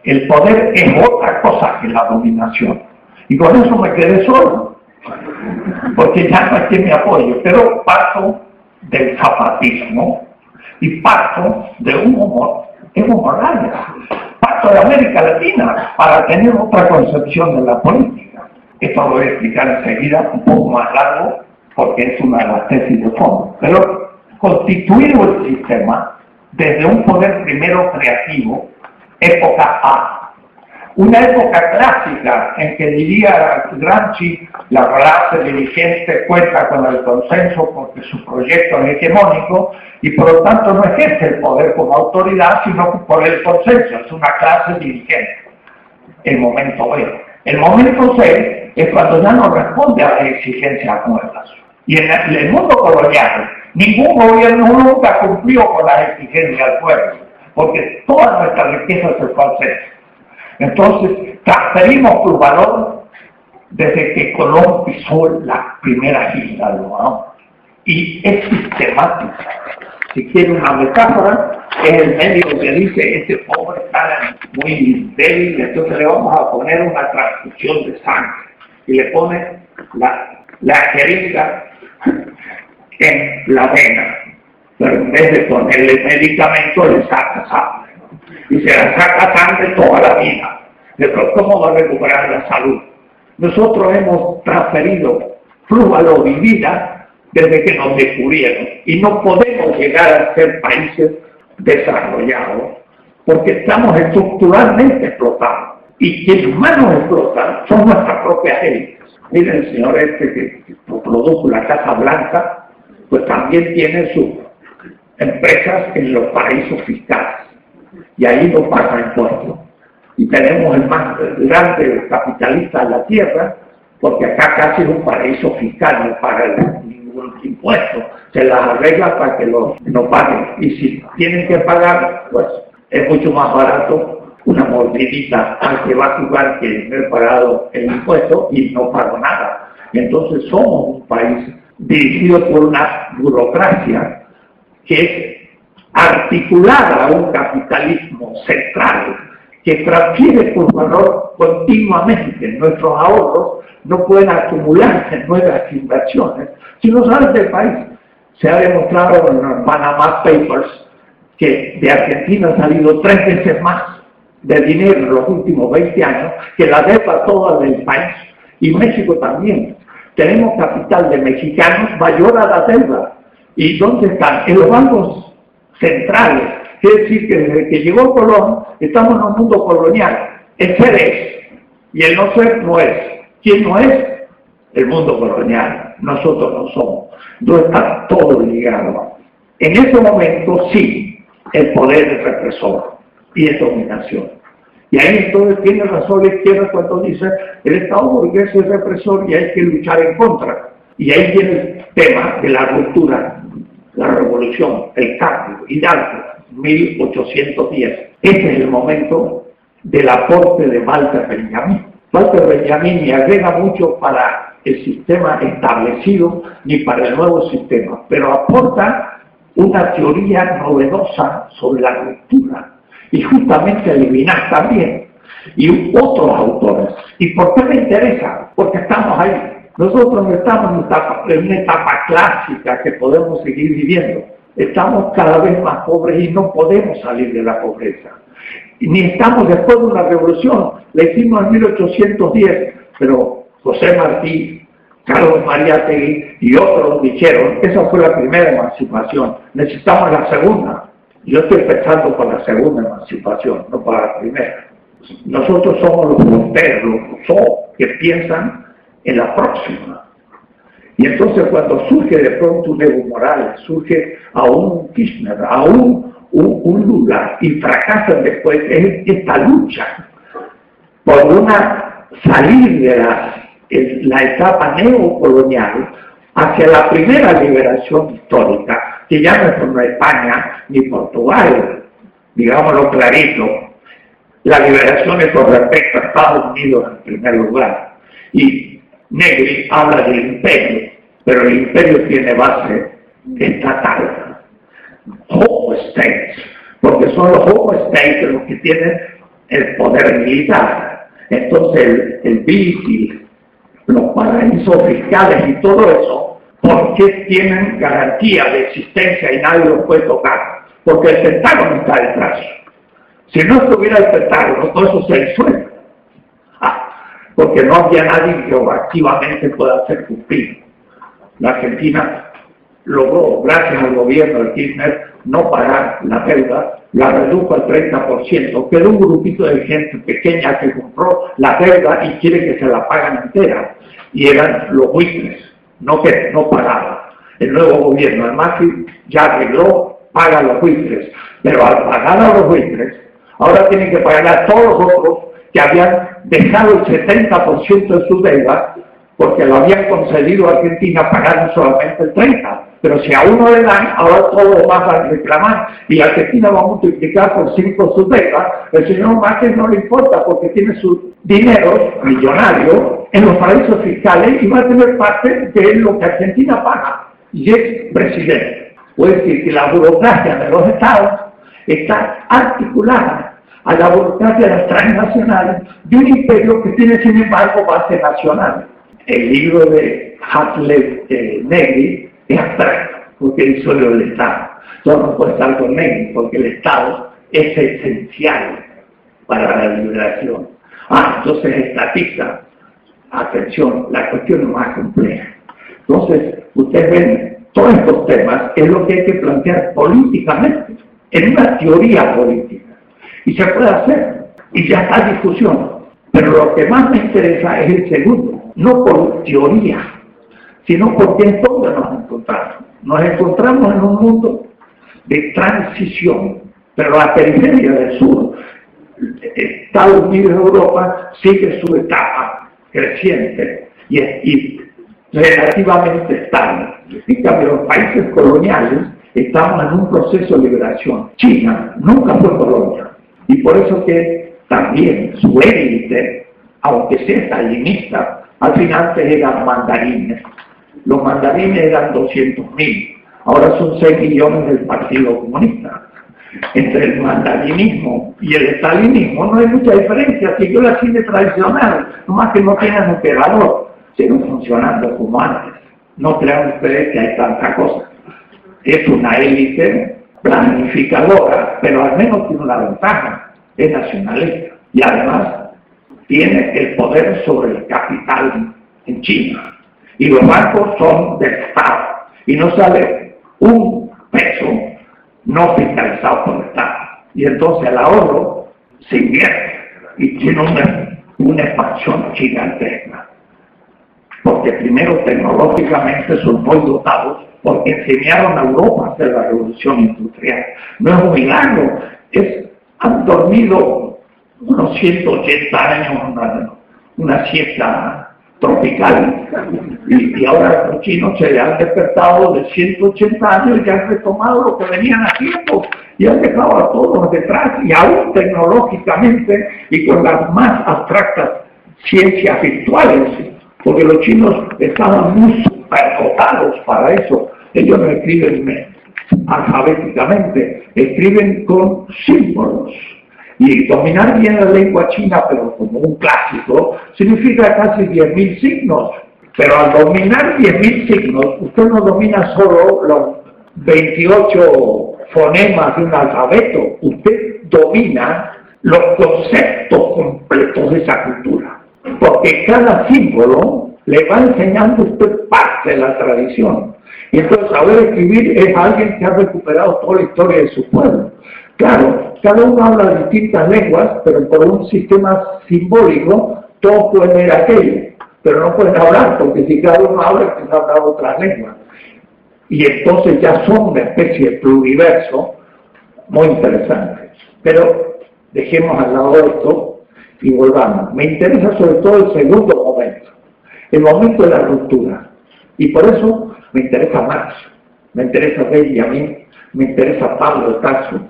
El poder es otra cosa que la dominación. Y con eso me quedé solo, porque ya no hay quien me apoye, pero parto del zapatismo y parto de un humor, Evo Morales, parto de América Latina para tener otra concepción de la política. Esto lo voy a explicar enseguida, un poco más largo, porque es una de las tesis de fondo. Pero constituido el sistema desde un poder primero creativo, época A. Una época clásica en que diría Gramsci, la clase dirigente cuenta con el consenso porque su proyecto es hegemónico y por lo tanto no ejerce el poder como autoridad, sino por el consenso, es una clase dirigente. El momento B. El momento C es cuando ya no responde a las exigencias nuevas. Y en el mundo colonial, ningún gobierno nunca cumplió con las exigencias del pueblo, porque toda nuestra riqueza se fue al centro. Entonces, transferimos su valor desde que Colón pisó la primera isla, ¿no? Y es sistemática. Si quiere una metáfora, es el médico que dice, este pobre está muy débil, entonces le vamos a poner una transfusión de sangre. Y le pone la jeringa en la vena, pero en vez de ponerle medicamento, le saca sangre. Y se la saca sangre toda la vida. Pero ¿cómo va a recuperar la salud? Nosotros hemos transferido valor y vida desde que nos descubrieron y no podemos llegar a ser países desarrollados porque estamos estructuralmente explotados y quienes más nos explotan son nuestras propias élites. Miren, el señor que produjo la Casa Blanca, pues también tiene sus empresas en los paraísos fiscales. Y ahí no paga impuestos. Y tenemos el más grande capitalista de la tierra, porque acá casi es un paraíso fiscal, no paga ningún impuesto. Se las arregla para que no paguen. Y si tienen que pagar, pues es mucho más barato una mordidita al que va a jugar que no he pagado el impuesto y no pago nada. Y entonces somos un país dirigido por una burocracia que es articulada a un capitalismo central que transfiere por valor continuamente. Nuestros ahorros no pueden acumularse en nuevas inversiones si no salen del país. Se ha demostrado en los Panama Papers que de Argentina ha salido 3 veces más de dinero en los últimos 20 años que la deuda toda del país. Y México también. Tenemos capital de mexicanos mayor a la deuda. ¿Y dónde están? En los bancos centrales. Quiere decir que desde que llegó Colón estamos en un mundo colonial. El ser es, y el no ser no es. ¿Quién no es? El mundo colonial. Nosotros no somos. No está todo ligado. En ese momento sí, el poder es represor y es dominación. Y ahí entonces tiene razón la izquierda cuando dice el Estado burgués es represor y hay que luchar en contra. Y ahí viene el tema de la ruptura, la revolución, el cambio, Hidalgo, 1810. Este es el momento del aporte de Walter Benjamin. Walter Benjamin ni agrega mucho para el sistema establecido ni para el nuevo sistema, pero aporta una teoría novedosa sobre la ruptura y justamente eliminar también y otros autores. ¿Y por qué me interesa? Porque estamos ahí. Nosotros no estamos en una etapa clásica que podemos seguir viviendo. Estamos cada vez más pobres y no podemos salir de la pobreza. Ni estamos después de una revolución. La hicimos en 1810, pero José Martí Carlos Mariátegui y otros dijeron, esa fue la primera emancipación, necesitamos la segunda. Yo estoy pensando por la segunda emancipación, no para la primera. Nosotros somos los Voltaire, los Rousseau, que piensan en la próxima. Y entonces cuando surge de pronto un Evo Morales, surge a un Kirchner, a un Lula, y fracasan después en esta lucha por salir de la etapa neocolonial hacia la primera liberación histórica, que ya no es por España ni Portugal, digámoslo clarito. La liberación es con respecto a Estados Unidos en primer lugar. Y Negri habla del imperio, pero el imperio tiene base estatal. Home states, porque son los home states los que tienen el poder militar. Entonces el BIC, los paraísos fiscales y todo eso, ¿por qué tienen garantía de existencia y nadie los puede tocar? Porque el Pentágono está detrás. Si no estuviera el Pentágono, todo eso se disuelve. Porque no había nadie que activamente pueda hacer cumplir. La Argentina logró, gracias al gobierno de Kirchner, no pagar la deuda, la redujo al 30%. Quedó un grupito de gente pequeña que compró la deuda y quiere que se la paguen entera. Y eran los buitres, no pagaban. El nuevo gobierno, el Macri, ya arregló, paga a los buitres. Pero al pagar a los buitres, ahora tienen que pagar a todos los otros que habían dejado el 70% de su deuda porque lo habían concedido a Argentina pagando solamente el 30%. Pero si a uno le dan, ahora todos van a reclamar y Argentina va a multiplicar por 5 su deuda. El señor Macri no le importa porque tiene sus dineros millonarios en los paraísos fiscales y va a tener parte de lo que Argentina paga. Y es presidente. Puede decir que la burocracia de los estados está articulada a la burocracia de las transnacionales de un imperio que tiene sin embargo base nacional. El libro de Huxley Negri es abstracto, porque él solo el Estado. Yo no puedo estar con Negri, porque el Estado es esencial para la liberación. Entonces estatiza. Atención, la cuestión es más compleja. Entonces, ustedes ven, todos estos temas es lo que hay que plantear políticamente, en una teoría política. Y se puede hacer, y ya está en discusión. Pero lo que más me interesa es el segundo, no por teoría, sino porque en todo nos encontramos. Nos encontramos en un mundo de transición, pero la periferia del sur, Estados Unidos y Europa, sigue su etapa creciente y relativamente estable. En cambio, los países coloniales estamos en un proceso de liberación. China nunca fue colonia, y por eso que también su élite, aunque sea stalinista, al final eran mandarines. Los mandarines eran 200.000, ahora son 6 millones del Partido Comunista. Entre el mandarinismo y el estalinismo no hay mucha diferencia, siguió la China tradicional, nomás que no tienen emperador, siguen funcionando como antes. No crean ustedes que hay tanta cosa. Es una élite planificadora, pero al menos tiene una ventaja, es nacionalista. Y además tiene el poder sobre el capital en China. Y los bancos son del Estado. Y no sale un peso no fiscalizado por el Estado. Y entonces el ahorro se invierte y tiene una expansión gigantesca. Porque primero tecnológicamente son muy dotados, porque enseñaron a Europa a hacer la revolución industrial. No es un milagro, han dormido unos 180 años una siesta tropical, y ahora los chinos se han despertado de 180 años y han retomado lo que venían haciendo y han dejado a todos detrás, y aún tecnológicamente y con las más abstractas ciencias virtuales, porque los chinos estaban muy superdotados para eso. Ellos no escriben alfabéticamente, escriben con símbolos. Y dominar bien la lengua china, pero como un clásico, significa casi 10.000 signos. Pero al dominar 10.000 signos, usted no domina solo los 28 fonemas de un alfabeto, usted domina los conceptos completos de esa cultura. Porque cada símbolo le va enseñando usted parte de la tradición. Y entonces saber escribir es alguien que ha recuperado toda la historia de su pueblo. Claro, cada uno habla distintas lenguas, pero por un sistema simbólico todos pueden leer aquello, pero no pueden hablar, porque si cada uno habla, pues habla otras lenguas. Y entonces ya son una especie de pluriverso muy interesante. Pero dejemos al lado esto y volvamos. Me interesa sobre todo el segundo momento, el momento de la ruptura. Y por eso me interesa Marx, me interesa Benjamin, me interesa Pablo de Tarso,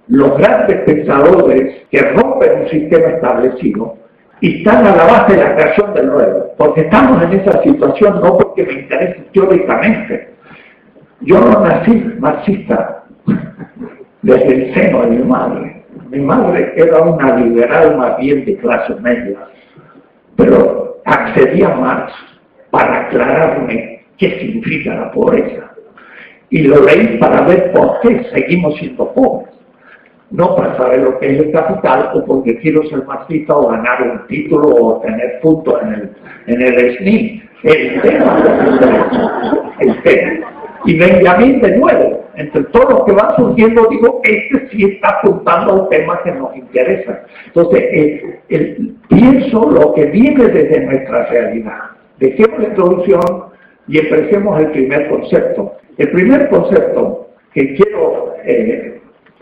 los grandes pensadores que rompen un sistema establecido y están a la base de la creación del nuevo. Porque estamos en esa situación no porque me interese teóricamente. Yo no nací marxista desde el seno de mi madre. Mi madre era una liberal más bien de clase media, pero accedí a Marx para aclararme qué significa la pobreza. Y lo leí para ver por qué seguimos siendo pobres. No para saber lo que es el capital o porque quiero ser marxista o ganar un título o tener puntos en el SNI. El tema. Y Benjamin de nuevo, entre todos los que van surgiendo, digo, este sí está apuntando al tema que nos interesa. Entonces, pienso lo que viene desde nuestra realidad. Dejemos la introducción y empecemos el primer concepto. El primer concepto que quiero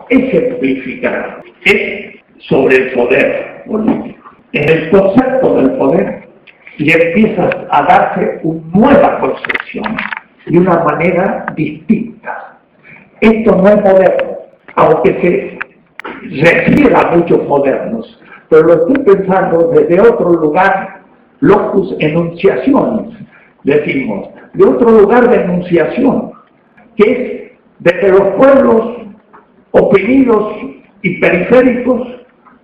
ejemplificar es sobre el poder político. En el concepto del poder ya empieza a darse una nueva concepción de una manera distinta. Esto no es moderno, aunque se refiere a muchos modernos, pero lo estoy pensando desde otro lugar, locus enunciaciones, decimos, de otro lugar de enunciación, que es desde los pueblos oprimidos y periféricos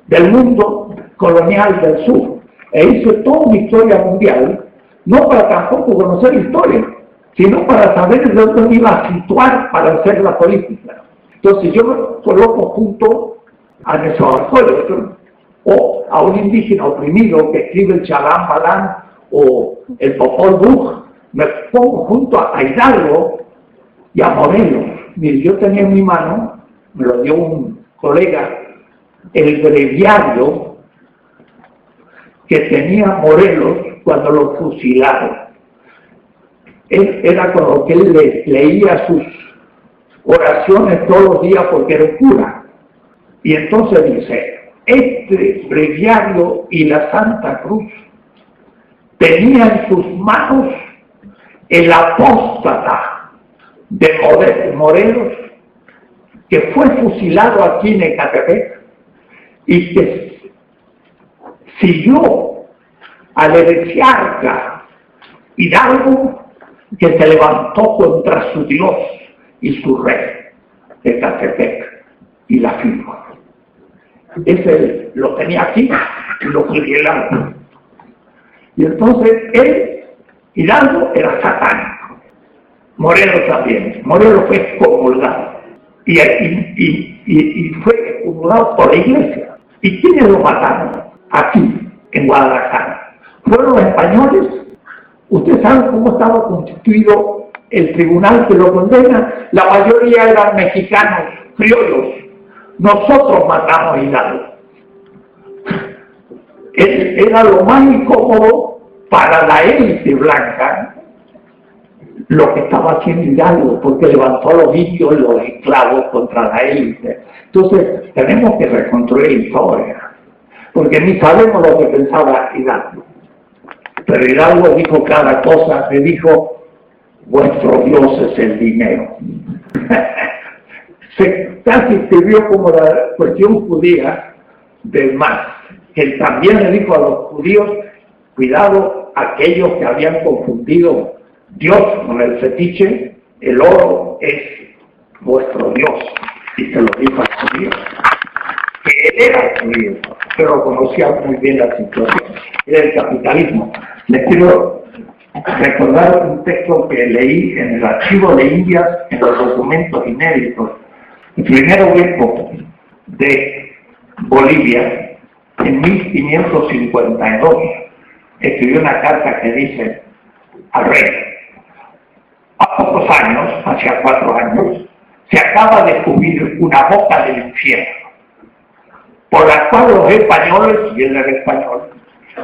del mundo colonial del sur. E hice toda una historia mundial, no para tampoco conocer historia, sino para saber dónde me iba a situar para hacer la política. Entonces yo me coloco junto a Nezahualcóyotl o a un indígena oprimido que escribe el Chalán Balán o el Popol Vuh, me pongo junto a Hidalgo y a Morelos. Mire, yo tenía en mi mano, me lo dio un colega, el breviario que tenía Morelos cuando lo fusilaron. Era con lo que él leía sus oraciones todos los días porque era un cura. Y entonces dice, este breviario y la Santa Cruz tenía en sus manos el apóstata de Morelos, que fue fusilado aquí en Ecatepec y que siguió al heresiarca Hidalgo, que se levantó contra su Dios y su rey, Ecatepec, y la firmó. Ese lo tenía aquí y lo fusilaron. Y entonces él, Hidalgo, era satánico. Morelos también. Morelos fue excomulgado. Y fue excomulgado por la iglesia. ¿Y quiénes lo mataron? Aquí, en Guadalajara. ¿Fueron los españoles? ¿Ustedes saben cómo estaba constituido el tribunal que lo condena? La mayoría eran mexicanos, criollos. Nosotros matamos a Hidalgo. Era lo más incómodo para la élite blanca lo que estaba haciendo Hidalgo, porque levantó a los indios y los esclavos contra la élite. Entonces, tenemos que reconstruir la historia, porque ni sabemos lo que pensaba Hidalgo. Pero Hidalgo dijo cada cosa, le dijo, vuestro Dios es el dinero. Se casi escribió como la cuestión judía del Marx, que él también le dijo a los judíos, cuidado, aquellos que habían confundido Dios con el fetiche, el oro es vuestro Dios. Y se lo dijo a los judíos, que él era judío, pero conocía muy bien la situación, era el capitalismo. Les quiero recordar un texto que leí en el archivo de Indias, en los documentos inéditos. El primer obispo de Bolivia, en 1552, escribió una carta que dice, al rey. A pocos años, hacia 4 años, se acaba de descubrir una boca del infierno, por la cual los españoles, y él era español,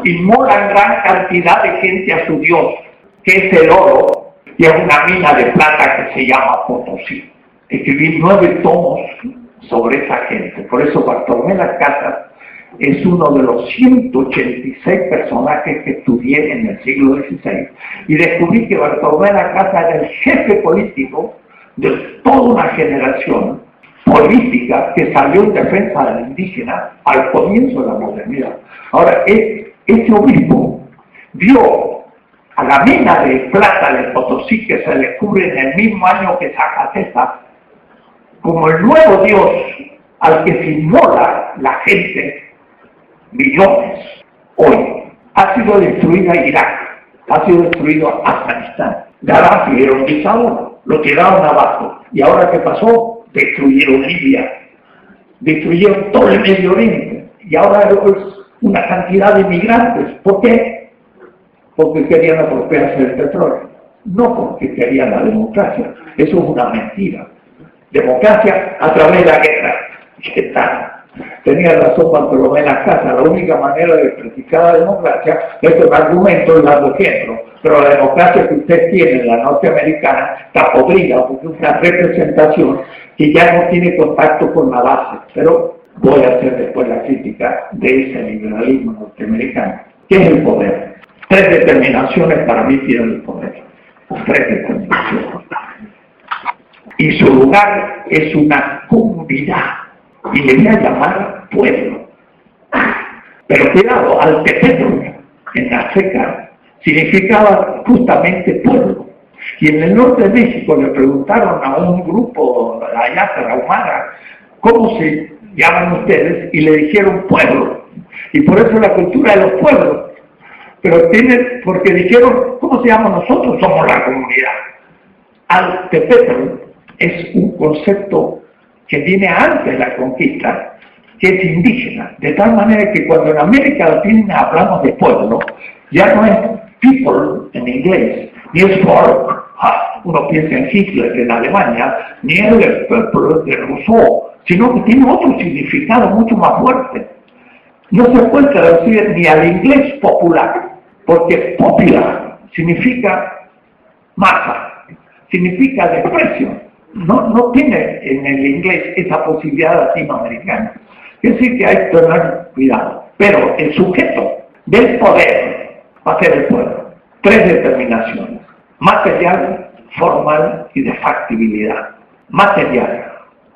inmolan gran cantidad de gente a su Dios, que es el oro, y a una mina de plata que se llama Potosí. Escribí 9 tomos sobre esa gente. Por eso Bartolomé Las Casas es uno de los 186 personajes que estudié en el siglo XVI, y descubrí que Bartolomé Las Casas era el jefe político de toda una generación política que salió en defensa del indígena al comienzo de la modernidad. Ahora, este obispo vio a la mina de plata de Potosí, que se descubre en el mismo año que Zacatecas, como el nuevo Dios al que se inmola la gente, millones. Hoy ha sido destruida Irak, ha sido destruido Afganistán. Gaddafi era un dictador, lo tiraron abajo. ¿Y ahora qué pasó? Destruyeron Libia, destruyeron todo el Medio Oriente. Y ahora es una cantidad de inmigrantes. ¿Por qué? Porque querían apropiarse del petróleo, no porque querían la democracia. Eso es una mentira. Democracia a través de la guerra. ¿Qué tal? Tenía razón Bartolomé Las Casas. La única manera de practicar la democracia es un argumento y dando ejemplo. Pero la democracia que usted tiene en la norteamericana está podrida, porque es una representación que ya no tiene contacto con la base. Pero voy a hacer después la crítica de ese liberalismo norteamericano. ¿Qué es el poder? 3 determinaciones para mí tienen el poder. 3 determinaciones. Y su lugar es una comunidad. Y le voy a llamar pueblo. Pero cuidado, Altepetl, en Azteca, significaba justamente pueblo. Y en el norte de México le preguntaron a un grupo allá tarahumara, ¿cómo se llaman ustedes? Y le dijeron pueblo. Y por eso la cultura de los pueblos. Pero porque dijeron, ¿cómo se llama nosotros? Somos la comunidad. Altepetl es un concepto que viene antes de la conquista, que es indígena, de tal manera que cuando en América Latina hablamos de pueblo, ya no es people en inglés, ni es folk, uno piensa en Hitler en Alemania, ni es el pueblo de Rousseau, sino que tiene otro significado mucho más fuerte. No se puede traducir ni al inglés popular, porque popular significa masa, significa desprecio. No tiene en el inglés esa posibilidad latinoamericana. Es decir, que hay que tener cuidado. Pero el sujeto del poder va a ser el pueblo. 3 determinaciones: material, formal y de factibilidad. Material.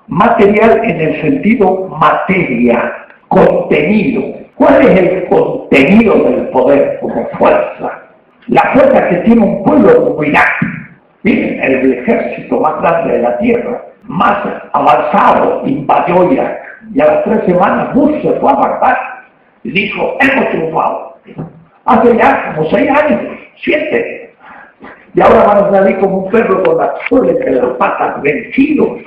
Material en el sentido materia, contenido. ¿Cuál es el contenido del poder como fuerza? La fuerza que tiene un pueblo como Irak. Miren, el ejército más grande de la tierra, más avanzado, invadió Irak. Y a las 3 semanas Bush se fue a Bagdad y dijo, hemos triunfado. Hace ya como 6 años, 7. Y ahora van a salir como un perro con las colas de las patas, vencidos.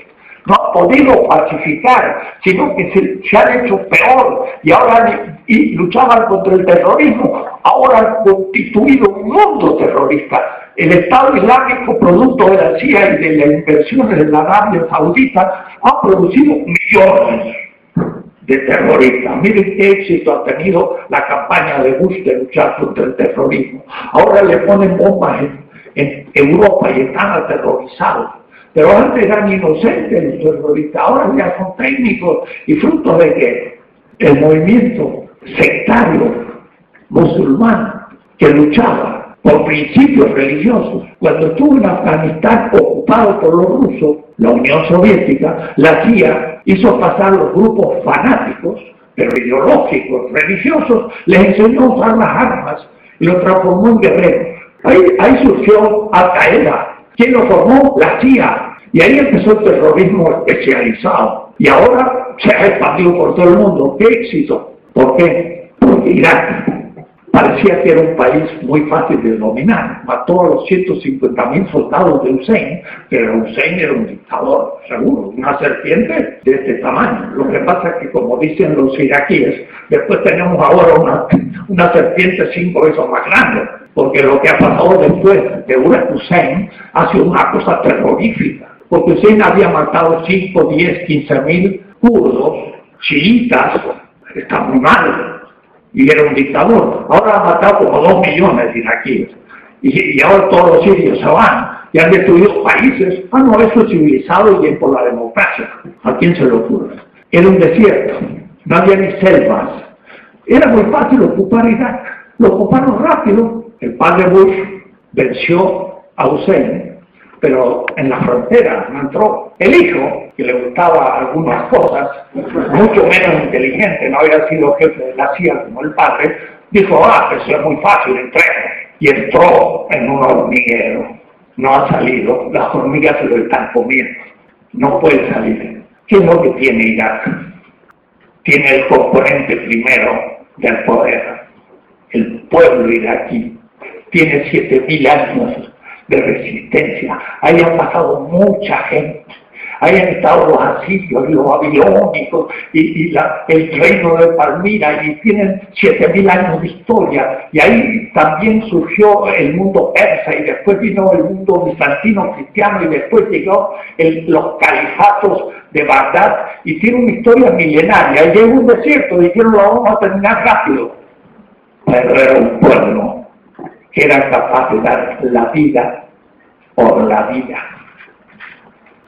No han podido pacificar, sino que se han hecho peor. Y ahora luchaban contra el terrorismo. Ahora han constituido un mundo terrorista. El Estado Islámico, producto de la CIA y de las inversiones de la Arabia Saudita, ha producido millones de terroristas. Miren qué éxito ha tenido la campaña de Bush de luchar contra el terrorismo. Ahora le ponen bombas en Europa y están aterrorizados. Pero antes eran inocentes los terroristas, ahora ya son técnicos. ¿Y fruto de qué? El movimiento sectario musulmán que luchaba por principios religiosos. Cuando estuvo en Afganistán ocupado por los rusos, la Unión Soviética, la CIA hizo pasar los grupos fanáticos, pero ideológicos, religiosos, les enseñó a usar las armas y los transformó en guerreros. Ahí surgió Al-Qaeda. ¿Quién lo formó? La CIA. Y ahí empezó el terrorismo especializado. Y ahora se ha expandido por todo el mundo. ¡Qué éxito! ¿Por qué? Porque Irak parecía que era un país muy fácil de dominar. Mató a los 150.000 soldados de Hussein, pero Hussein era un dictador, seguro, una serpiente de este tamaño. Lo que pasa es que, como dicen los iraquíes, después tenemos ahora una serpiente 5 veces más grande, porque lo que ha pasado después de Hussein ha sido una cosa terrorífica, porque Hussein había matado 5, 10, 15.000 kurdos, chiitas, está muy mal, y era un dictador. Ahora ha matado como 2 millones de iraquíes, y ahora todos los sirios se van, y han destruido países. Ah, no, eso es civilizado y es por la democracia. ¿A quién se le ocurre? Era un desierto, no había ni selvas. Era muy fácil ocupar Irak, lo ocuparon rápido. El padre Bush venció a Hussein, pero en la frontera no entró. El hijo, que le gustaba algunas cosas, mucho menos inteligente, no había sido jefe de la CIA como el padre, dijo, eso es muy fácil, entremos. Y entró en un hormiguero. No ha salido, las hormigas se lo están comiendo. No puede salir. ¿Qué es lo que tiene Irak? Tiene el componente primero del poder. El pueblo iraquí tiene 7.000 años de resistencia. Ahí ha pasado mucha gente. Ahí han estado los asirios y los babilónicos y el reino de Palmira, y tienen 7.000 años de historia. Y ahí también surgió el mundo persa, y después vino el mundo bizantino cristiano, y después llegó los califatos de Bagdad, y tiene una historia milenaria. Y llegó un desierto, dijeron, lo vamos a terminar rápido. Pero era un pueblo que era capaz de dar la vida por la vida.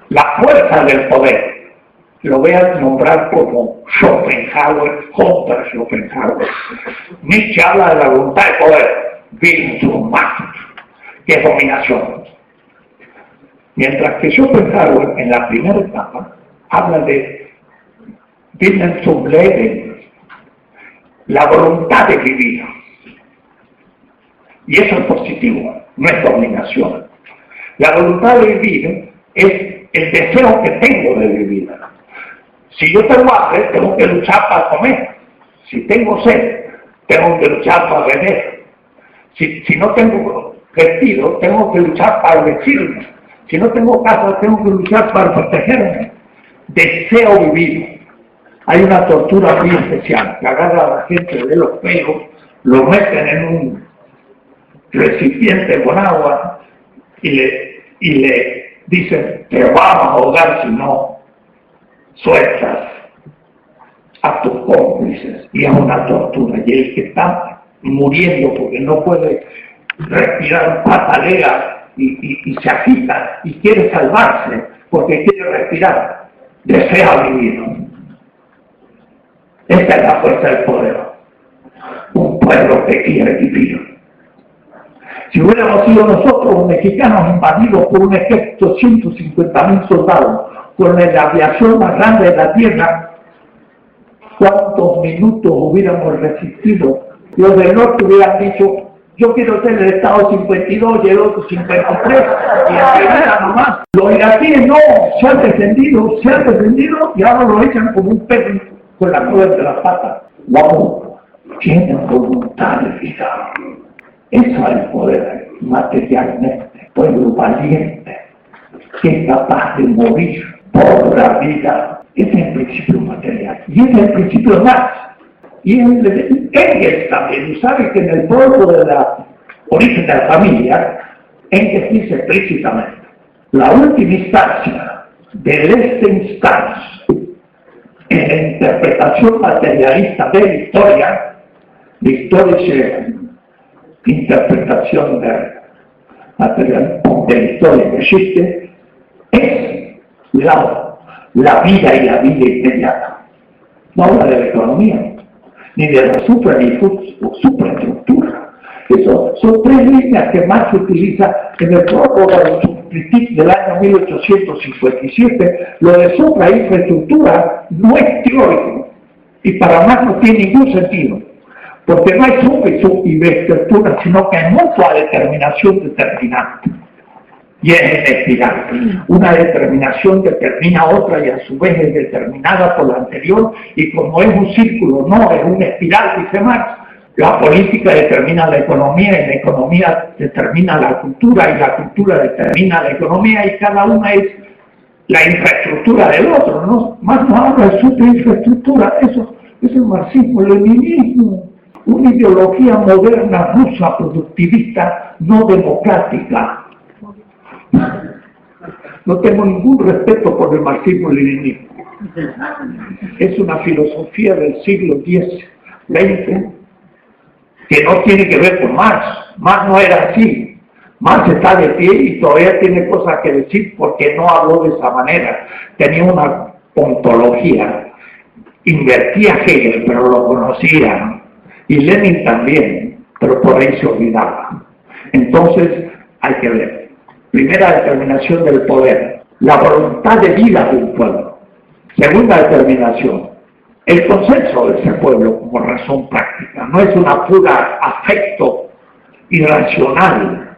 La fuerza del poder, lo voy a nombrar como Schopenhauer, contra Schopenhauer. Nietzsche habla de la voluntad de poder, Willen zum Macht, que es dominación. Mientras que Schopenhauer, en la primera etapa, habla de Willen zum Leben, la voluntad de vivir. Y eso es positivo, no es dominación. La voluntad de vivir es el deseo que tengo de vivir. Si yo tengo hambre, tengo que luchar para comer. Si tengo sed, tengo que luchar para beber. Si no tengo vestido, tengo que luchar para vestirme. Si no tengo casa, tengo que luchar para protegerme. Deseo vivir. Hay una tortura muy especial, que agarra a la gente de los pelos, lo meten en un recipiente con agua y le dicen, te vamos a ahogar si no sueltas a tus cómplices. Y es una tortura. Y el que está muriendo porque no puede respirar, patalea y se agita y quiere salvarse porque quiere respirar, desea vivir. Esta es la fuerza del poder. Un pueblo que quiere vivir. Si hubiéramos sido nosotros los mexicanos invadidos por un ejército de 150.000 soldados, con la aviación más grande de la tierra, ¿cuántos minutos hubiéramos resistido? Los del norte hubieran dicho, yo quiero ser el Estado 52 y el otro 53, y la primera nomás. Los iraquíes no, se han defendido y ahora lo echan como un perro con la cola de las patas. ¡Wow! Tienen voluntad de vida. Eso es el poder materialmente, pueblo valiente, que es capaz de morir por la vida. Ese es el principio material. Y ese es el principio de Marx. Y Engels también, sabe que en el pueblo de la origen de la familia, Engels dice explícitamente, la última instancia del este instancia en la interpretación materialista de la historia es interpretación de la historia que existe, es la vida y la vida inmediata. No habla de la economía, ni de la supraestructura. Eso son 3 líneas que Marx utiliza en el prólogo de su critique del año 1857. Lo de suprainfraestructura no es teórico y para Marx no tiene ningún sentido. Porque no hay supraestructura, sino que hay mucha determinación determinante. Y es en espiral. Una determinación determina otra y a su vez es determinada por la anterior, y como es un círculo, no es una espiral, dice Marx, la política determina la economía, y la economía determina la cultura, y la cultura determina la economía, y cada una es la infraestructura del otro, ¿no? Marx no habla de superinfraestructura, eso es el marxismo, el leninismo. una ideología moderna rusa productivista no democrática. No tengo ningún respeto por el marxismo-leninismo. Es una filosofía del siglo XX que no tiene que ver con Marx. Marx no era así. Marx está de pie y todavía tiene cosas que decir porque no habló de esa manera. Tenía una ontología. Invertía Hegel, pero lo conocía. Y Lenin también, pero por ahí se olvidaba. Entonces, hay que ver. Primera determinación del poder. La voluntad de vida de un pueblo. Segunda determinación. El consenso de ese pueblo como razón práctica. No es una pura afecto irracional,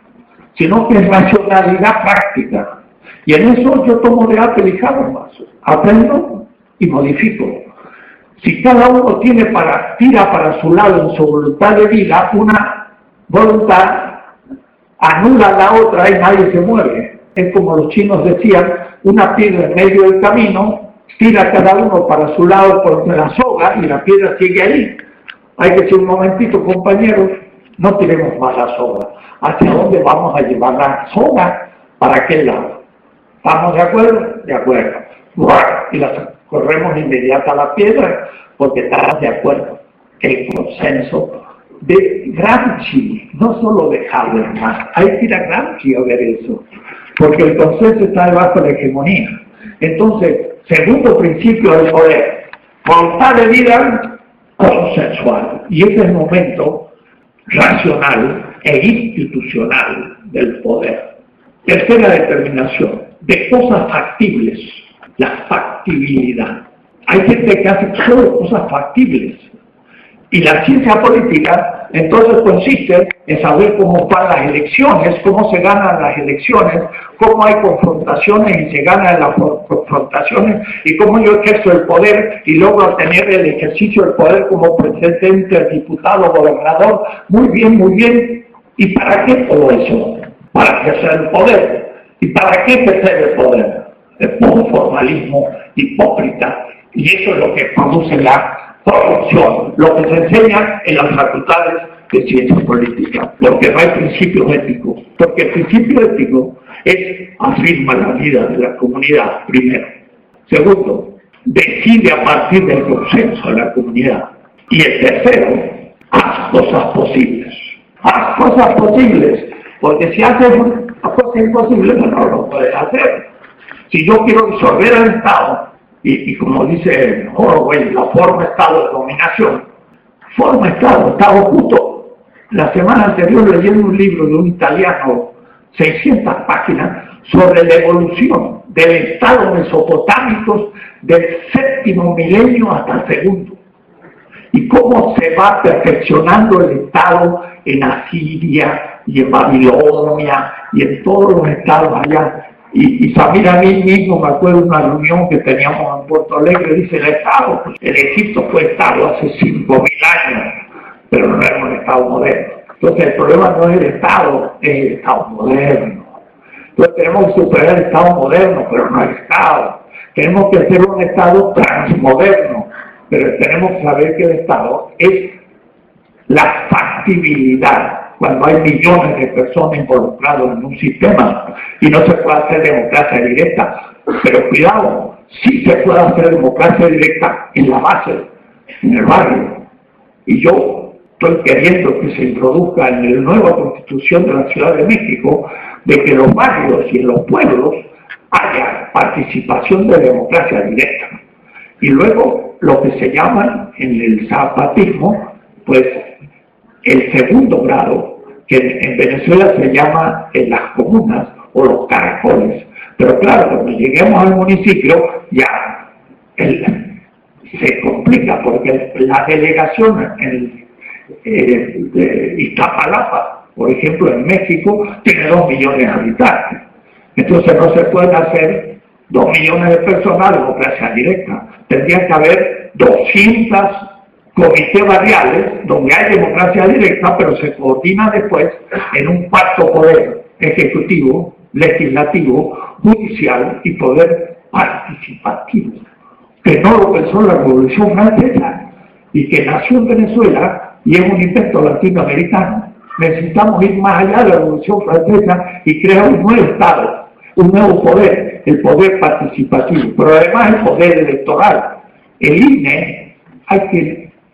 sino que es racionalidad práctica. Y en eso yo tomo de Apple y Habermas. Aprendo y modifico. Si cada uno tira para su lado en su voluntad de vida, una voluntad anula la otra y nadie se mueve. Es como los chinos decían, una piedra en medio del camino, tira cada uno para su lado por la soga y la piedra sigue ahí. Hay que decir un momentito, compañeros, no tiremos más la soga. ¿Hacia dónde vamos a llevar la soga? ¿Para aquel lado? ¿Estamos de acuerdo? De acuerdo. Y la corremos inmediata a la piedra porque estamos de acuerdo. El consenso de Gramsci, no solo de Habermas, hay que ir a Gramsci a ver eso, porque el consenso está debajo de la hegemonía. Entonces, segundo principio del poder, voluntad de vida consensual, y ese es el momento racional e institucional del poder. Tercera determinación, de cosas factibles, la factibilidad. Hay gente que hace solo cosas factibles. Y la ciencia política, entonces, consiste en saber cómo van las elecciones, cómo se ganan las elecciones, cómo hay confrontaciones y se ganan las confrontaciones, y cómo yo ejerzo el poder y logro tener el ejercicio del poder como presidente, diputado, gobernador. Muy bien, muy bien. ¿Y para qué todo eso? Para ejercer el poder. ¿Y para qué ejercer el poder? Es puro formalismo hipócrita. Y eso es lo que produce la corrupción, lo que se enseña en las facultades de ciencia política, porque no hay principios éticos, porque el principio ético afirma la vida de la comunidad, primero. Segundo, decide a partir del consenso de la comunidad. Y el tercero, haz cosas posibles. Haz cosas posibles, porque si haces cosas imposibles, no lo puedes hacer. Si yo quiero disolver el Estado, y como dice Orwell, la forma Estado de dominación, forma Estado justo la semana anterior leyendo un libro de un italiano, 600 páginas, sobre la evolución del Estado mesopotámico del 7º milenio hasta el 2º. Y cómo se va perfeccionando el Estado en Asiria y en Babilonia y en todos los estados allá. Y Samir a mí mismo, me acuerdo de una reunión que teníamos en Puerto Alegre, dice el Estado, el Egipto fue Estado hace 5.000 años, pero no era un Estado moderno. Entonces el problema no es el Estado, es el Estado moderno. Entonces tenemos que superar el Estado moderno, pero no el Estado. Tenemos que hacer un Estado transmoderno, pero tenemos que saber que el Estado es la factibilidad. Cuando hay millones de personas involucradas en un sistema y no se puede hacer democracia directa, pero cuidado, sí se puede hacer democracia directa en la base, en el barrio. Y yo estoy queriendo que se introduzca en la nueva Constitución de la Ciudad de México de que en los barrios y en los pueblos haya participación de democracia directa. Y luego lo que se llama en el zapatismo, pues el segundo grado, que en Venezuela se llama en las comunas o los caracoles. Pero claro, cuando lleguemos al municipio ya se complica porque la delegación de Iztapalapa, por ejemplo, en México, tiene 2 millones de habitantes. Entonces no se pueden hacer 2 millones de personas de democracia directa. Tendría que haber 200 comités barriales donde hay democracia directa, pero se coordina después en un cuarto poder ejecutivo, legislativo, judicial y poder participativo, que no lo pensó la Revolución Francesa y que nació en Venezuela y es un invento latinoamericano. Necesitamos ir más allá de la Revolución Francesa y crear un nuevo Estado, un nuevo poder, el poder participativo, pero además el poder electoral. El INE,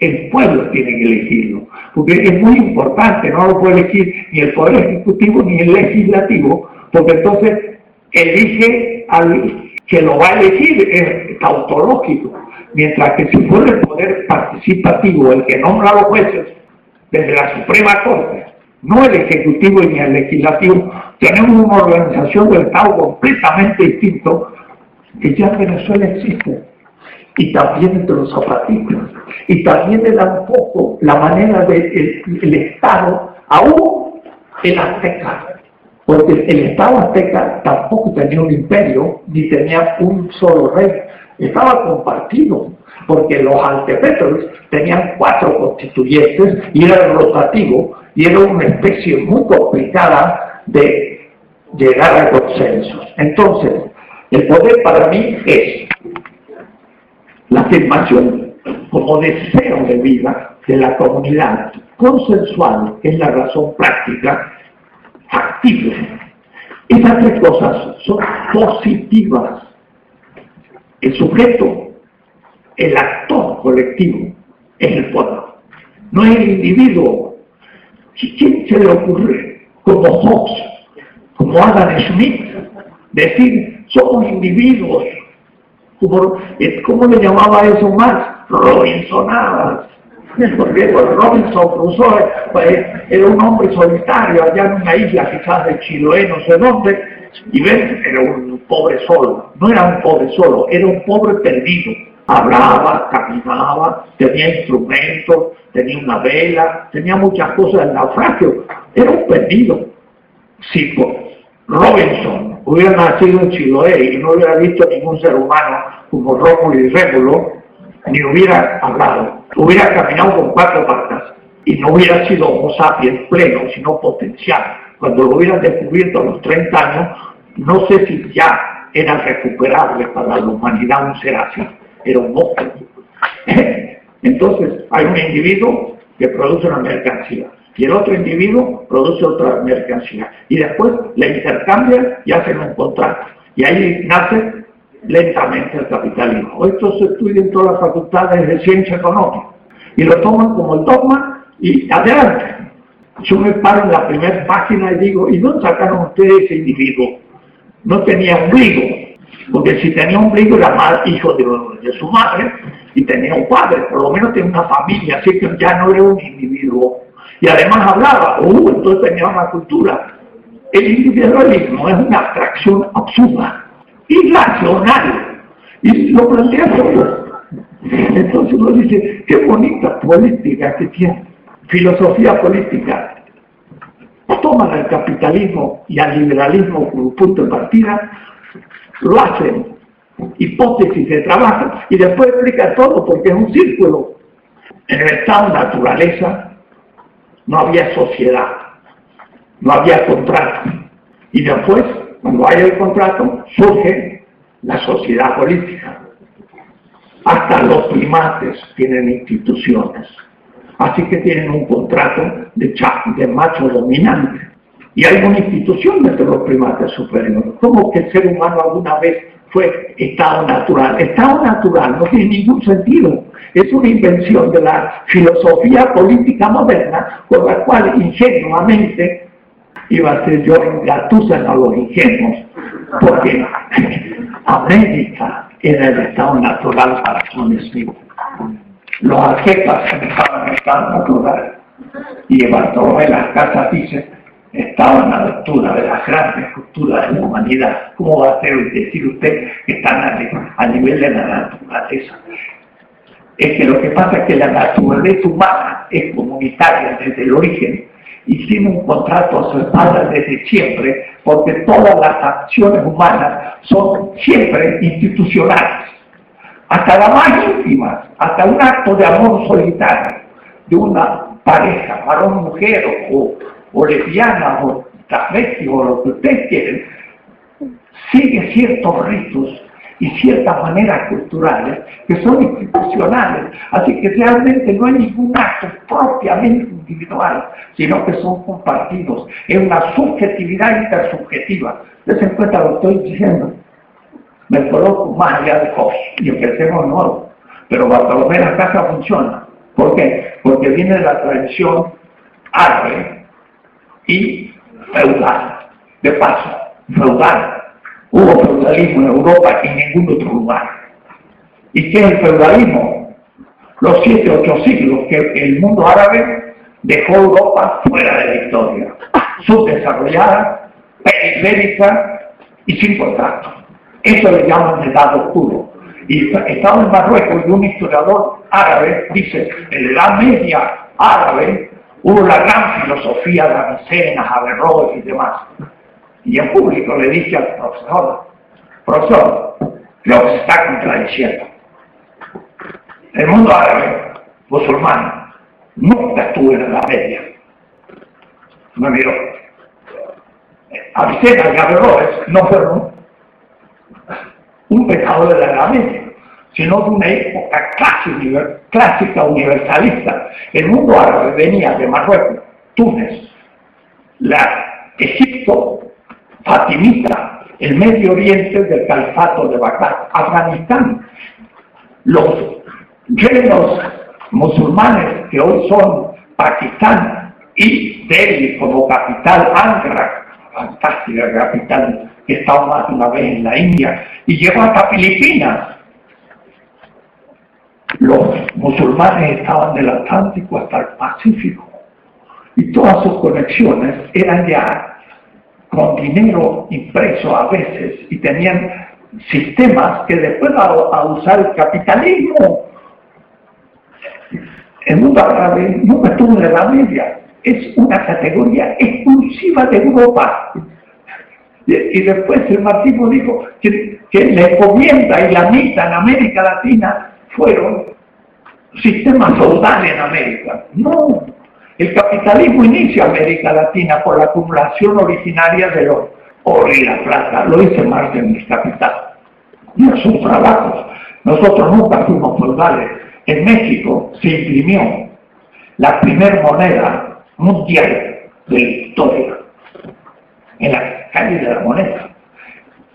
el pueblo tiene que elegirlo, porque es muy importante, no lo puede elegir ni el Poder Ejecutivo ni el Legislativo, porque entonces elige al que lo va a elegir, es tautológico, mientras que si fuera el Poder Participativo el que nombra a los jueces desde la Suprema Corte, no el Ejecutivo ni el Legislativo, tenemos una organización del Estado completamente distinto que ya en Venezuela existe. Y también entre los zapatistas, y también le da un poco la manera del Estado, aún el azteca, porque el Estado azteca tampoco tenía un imperio, ni tenía un solo rey, estaba compartido, porque los altepetros tenían 4 constituyentes, y era rotativo, y era una especie muy complicada de llegar a consensos. Entonces, el poder para mí es la afirmación como deseo de vida de la comunidad consensual, que es la razón práctica, factible. Esas 3 cosas son positivas. El sujeto, el actor colectivo, es el pueblo, no es el individuo. ¿Quién se le ocurre, como Hobbes, como Adam Smith, decir somos individuos? ¿Cómo le llamaba eso Marx? Robinsonadas. Porque Robinson Crusoe era un hombre solitario allá en una isla quizás de Chiloé, no sé dónde, y ven, era un pobre solo. No era un pobre solo, era un pobre perdido. Hablaba, caminaba, tenía instrumentos, tenía una vela, tenía muchas cosas del naufragio. Era un perdido. Sí, pues, Robinson hubiera nacido en Chiloé y no hubiera visto ningún ser humano como Rómulo y Rémulo, ni hubiera hablado, hubiera caminado con 4 patas y no hubiera sido Homo sapiens pleno, sino potencial. Cuando lo hubieran descubierto a los 30 años, no sé si ya era recuperable para la humanidad un ser así, era un monstruo. Entonces hay un individuo que produce una mercancía, y el otro individuo produce otra mercancía, y después la intercambian y hacen un contrato, y ahí nace lentamente el capitalismo. Esto se estudia en todas las facultades de ciencia económica, y lo toman como el dogma, y adelante. Yo me paro en la primera página y digo, ¿y dónde sacaron ustedes ese individuo? No tenía ombligo, porque si tenía ombligo era hijo de su madre, y tenía un padre, por lo menos tenía una familia, así que ya no era un individuo. Y además hablaba, entonces tenía una cultura. El individualismo es una abstracción absurda, irracional, y lo plantea todo. Entonces uno dice, qué bonita política que tiene, filosofía política. Toman al capitalismo y al liberalismo como punto de partida, lo hacen hipótesis de trabajo y después explica todo porque es un círculo. En el estado de naturaleza no había sociedad, no había contrato. Y después, cuando hay el contrato, surge la sociedad política. Hasta los primates tienen instituciones. Así que tienen un contrato de macho dominante. Y hay una institución entre los primates superiores. ¿Cómo que el ser humano alguna vez fue estado natural? Estado natural no tiene ningún sentido. Es una invención de la filosofía política moderna, con la cual ingenuamente, iba a ser yo engatusan a los ingenuos, porque América era el estado natural para John Smith. Los aztecas estaban en estado natural, y Bartolomé Las Casas dice, estaban a la altura de las grandes culturas de la humanidad. ¿Cómo va a ser decir usted que están a nivel de la naturaleza? Es que lo que pasa es que la naturaleza humana es comunitaria desde el origen y tiene un contrato a su espalda desde siempre, porque todas las acciones humanas son siempre institucionales. Hasta las más íntimas, hasta un acto de amor solitario de una pareja, varón-mujer o lesbiana o travesti o lo que ustedes quieren, sigue ciertos ritos y ciertas maneras culturales que son institucionales. Así que realmente no hay ningún acto propiamente individual, sino que son compartidos. Es una subjetividad intersubjetiva. Dense en cuenta lo que estoy diciendo. Me coloco más allá de cosas y empecemos de nuevo. Pero Bartolomé de la Casa funciona. ¿Por qué? Porque viene de la tradición árabe y feudal. De paso, feudal. Hubo feudalismo en Europa y en ningún otro lugar. ¿Y qué es el feudalismo? Los 7 u 8 siglos que el mundo árabe dejó Europa fuera de la historia, subdesarrollada, periférica y sin contacto. Eso le llaman el lado oscuro. Y estaba en Marruecos y un historiador árabe dice, en la Edad Media árabe hubo la gran filosofía de Avicena, Averroes y demás. Y en público le dije al profesor, creo que se está contradiciendo. El mundo árabe, musulmán, nunca estuvo en la Edad Media. Me miró. Avicena y Averroes no fueron un pecado de la Edad Media, sino de una época clásica universalista. El mundo árabe venía de Marruecos, Túnez, Egipto, fatimita, el Medio Oriente del Califato de Bagdad, Afganistán. Los reinos musulmanes que hoy son Pakistán y Delhi como capital, Ankara, fantástica capital que está más de una vez en la India, y llegó hasta Filipinas. Los musulmanes estaban del Atlántico hasta el Pacífico y todas sus conexiones eran ya con dinero impreso a veces y tenían sistemas que después a usar el capitalismo. El mundo árabe nunca estuvo en la Edad Media, es una categoría exclusiva de Europa. Y después el marxismo dijo que la encomienda y la misa en América Latina fueron sistemas feudales en América. No, el capitalismo inicia América Latina por la acumulación originaria del oro y la plata. Lo dice Marx en el Capital. No son trabajos. Nosotros nunca fuimos feudales. En México se imprimió la primera moneda mundial de la historia en la calle de la moneda.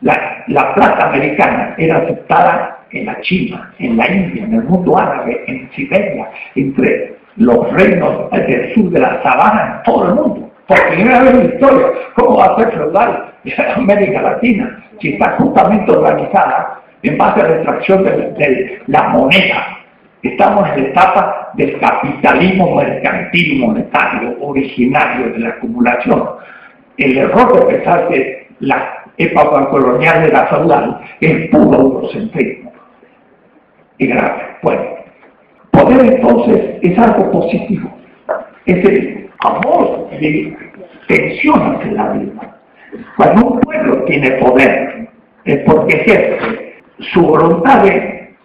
La plata americana era aceptada en la China, en la India, en el mundo árabe, en Siberia, entre los reinos del sur de la sabana, en todo el mundo. Por primera vez en la historia, ¿cómo va a ser feudal América Latina si está justamente organizada en base a la extracción de la moneda? Estamos en la etapa del capitalismo mercantil monetario originario de la acumulación. El error de pensar que la época colonial era feudal es puro eurocentrismo y grave. Bueno, poder entonces es algo positivo, es el amor de tensión hacia la vida. Cuando un pueblo tiene poder es porque ejerce su voluntad de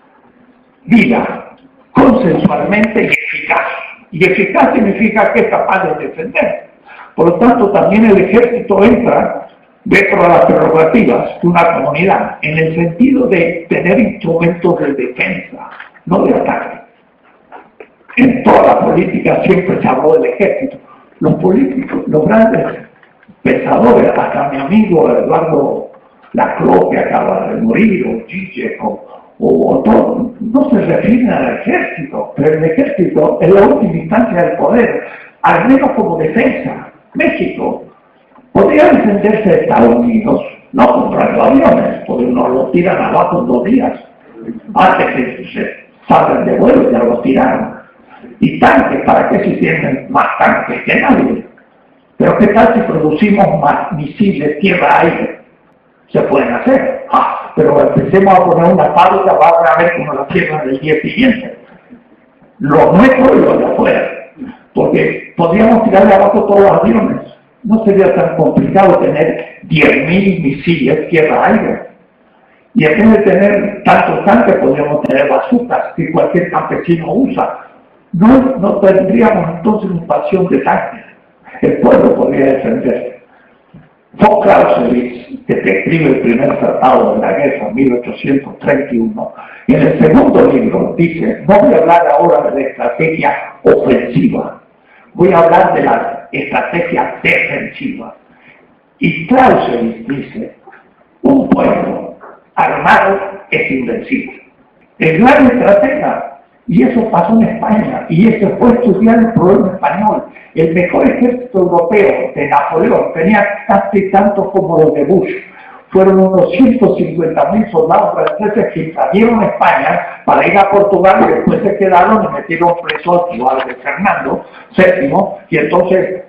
vida consensualmente y eficaz. Y eficaz significa que es capaz de defender. Por lo tanto, también el ejército entra dentro de las prerrogativas de una comunidad, en el sentido de tener instrumentos de defensa, no de ataque. En toda la política siempre se habló del ejército. Los políticos, los grandes pensadores, hasta mi amigo Eduardo Laclau, que acaba de morir, o Gille, o todo, no se refieren al ejército, pero el ejército es la última instancia del poder, al menos como defensa. México podría defenderse de Estados Unidos, no comprando aviones, porque no los tiran abajo en 2 días. Antes que se salgan de vuelo ya los tiraron. Y tanques, ¿para qué se tienen más tanques que nadie? Pero ¿qué tal si producimos más misiles tierra-aire? Se pueden hacer. Pero empecemos a poner una fábrica, va a ver cómo la cierran el día siguiente. Lo nuestro y lo de afuera. Porque podríamos tirarle abajo todos los aviones. No sería tan complicado tener 10.000 misiles tierra-aire. Y en vez de tener tantos tanques, podríamos tener bazucas que cualquier campesino usa. No tendríamos entonces una invasión de tanques. El pueblo podría defenderse. von Clausewitz, que describe el primer tratado de la guerra en 1831, y en el segundo libro dice, no voy a hablar ahora de la estrategia ofensiva, voy a hablar de la estrategia defensiva. Y Clausewitz dice, un pueblo armado es invencible. El gran estratega, y eso pasó en España, y eso fue estudiar el problema español. El mejor ejército europeo de Napoleón tenía casi tanto como los de Bush. Fueron unos 150.000 soldados franceses que invadieron España para ir a Portugal y después se quedaron y metieron preso al rival de Fernando VII, y entonces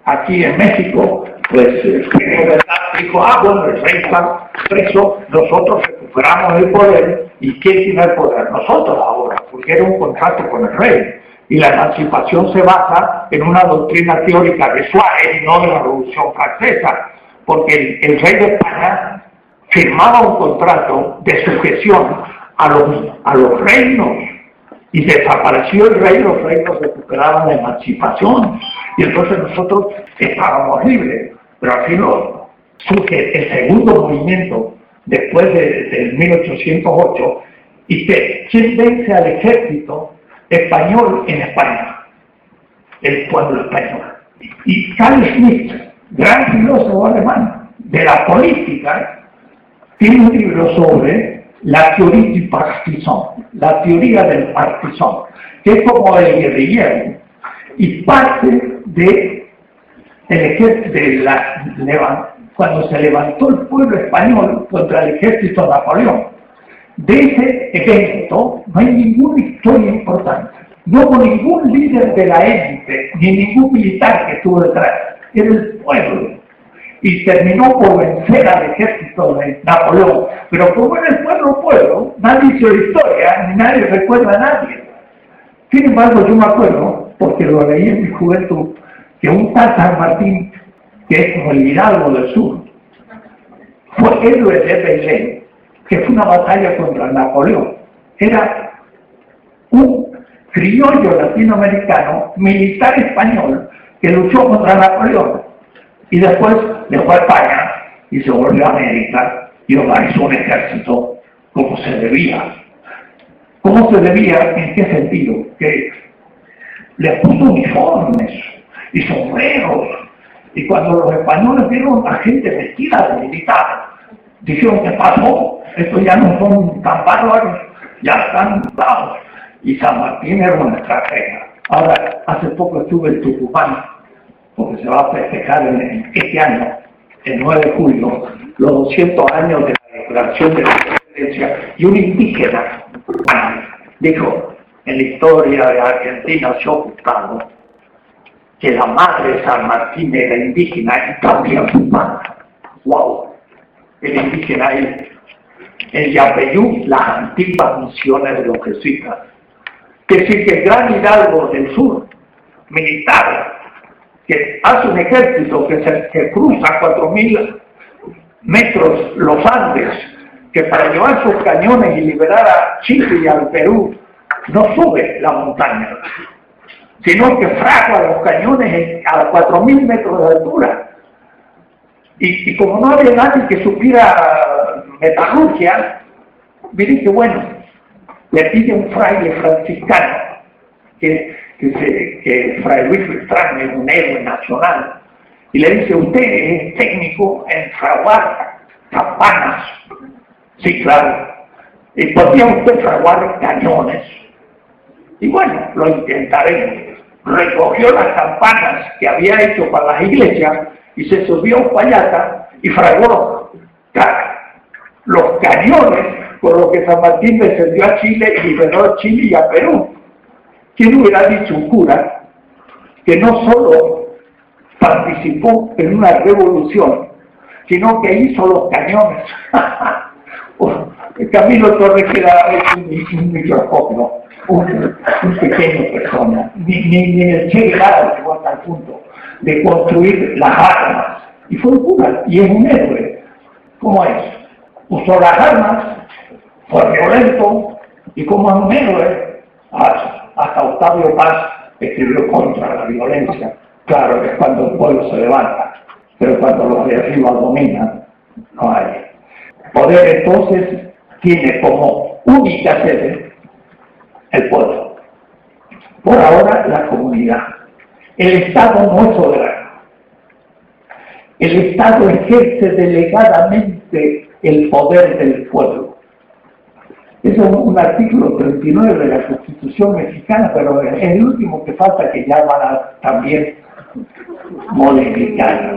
aquí en México, pues dijo, bueno, el rey está preso, nosotros recuperamos el poder. ¿Y quién tiene el poder? Nosotros ahora, porque era un contrato con el rey. Y la emancipación se basa en una doctrina teórica de Suárez y no de la Revolución Francesa, porque el rey de España firmaba un contrato de sujeción a los reinos, y desapareció el rey, los reinos recuperaban la emancipación, y entonces nosotros estábamos libres. Pero así no surge el segundo movimiento después del 1808, y ¿quién vence al ejército español en España? El pueblo español. Y Carl Schmitt, gran filósofo alemán de la política, tiene un libro sobre la teoría du partisan, la teoría del partisan, que es como el guerrillero, y parte de el ejército cuando se levantó el pueblo español contra el ejército de Napoleón. De ese evento no hay ninguna historia importante. No hubo ningún líder de la élite, ni ningún militar que estuvo detrás. Era el pueblo. Y terminó por vencer al ejército de Napoleón. Pero como era el pueblo, nadie hizo historia, ni nadie recuerda a nadie. Sin embargo, yo me acuerdo, porque lo leí en mi juventud, que un tal San Martín, que es como el Hidalgo del Sur, fue héroe de Belén, que fue una batalla contra Napoleón. Era un criollo latinoamericano, militar español, que luchó contra Napoleón. Y después le fue a España y se volvió a América y organizó un ejército como se debía. ¿Cómo se debía? ¿En qué sentido? Que le puso uniformes y sombreros. Y cuando los españoles vieron a gente vestida de militar, dijeron, ¿qué pasó? Estos ya no son tan bárbaros, ya están dados. Y San Martín era una estratega. Ahora, hace poco estuve en Tucumán, porque se va a festejar en este año, el 9 de julio, los 200 años de la declaración de la independencia, y un indígena dijo, en la historia de Argentina se ha ocultado que la madre de San Martín era indígena y también humana. ¡Wow! El indígena es el Yapeyú, las antiguas misiones de los jesuitas. Que sí, que el gran hidalgo del sur, militar, que hace un ejército que cruza 4.000 metros los Andes, que para llevar sus cañones y liberar a Chile y al Perú, no sube la montaña, sino que fragua los cañones a 4.000 metros de altura. Y como no había nadie que supiera metalurgia, miren que bueno, le pide un fraile franciscano, que Fray Luis Beltrán es un héroe nacional, y le dice, usted es técnico en fraguar campanas. Sí, claro. Y podría usted fraguar cañones. Y bueno, lo intentaré. Recogió las campanas que había hecho para las iglesias y se subió a Uspallata y fraguó los cañones con los que San Martín descendió a Chile y liberó a Chile y a Perú. ¿Quién hubiera dicho un cura que no solo participó en una revolución, sino que hizo los cañones? El Camilo Torres era un microscopio, un pequeño persona, ni el Che Guevara llegó hasta el punto de construir las armas. Y fue un cura, y es un héroe. ¿Cómo es? Usó las armas, fue violento, y como es un héroe, hasta Octavio Paz escribió contra la violencia. Claro, que es cuando el pueblo se levanta. pero cuando los de arriba dominan, no hay. El poder entonces tiene como única sede el pueblo. Por ahora la comunidad. El Estado no es soberano. El Estado ejerce delegadamente el poder del pueblo. Eso es un artículo 39 de la Constitución mexicana, pero es el último que falta, que ya van a también modificar.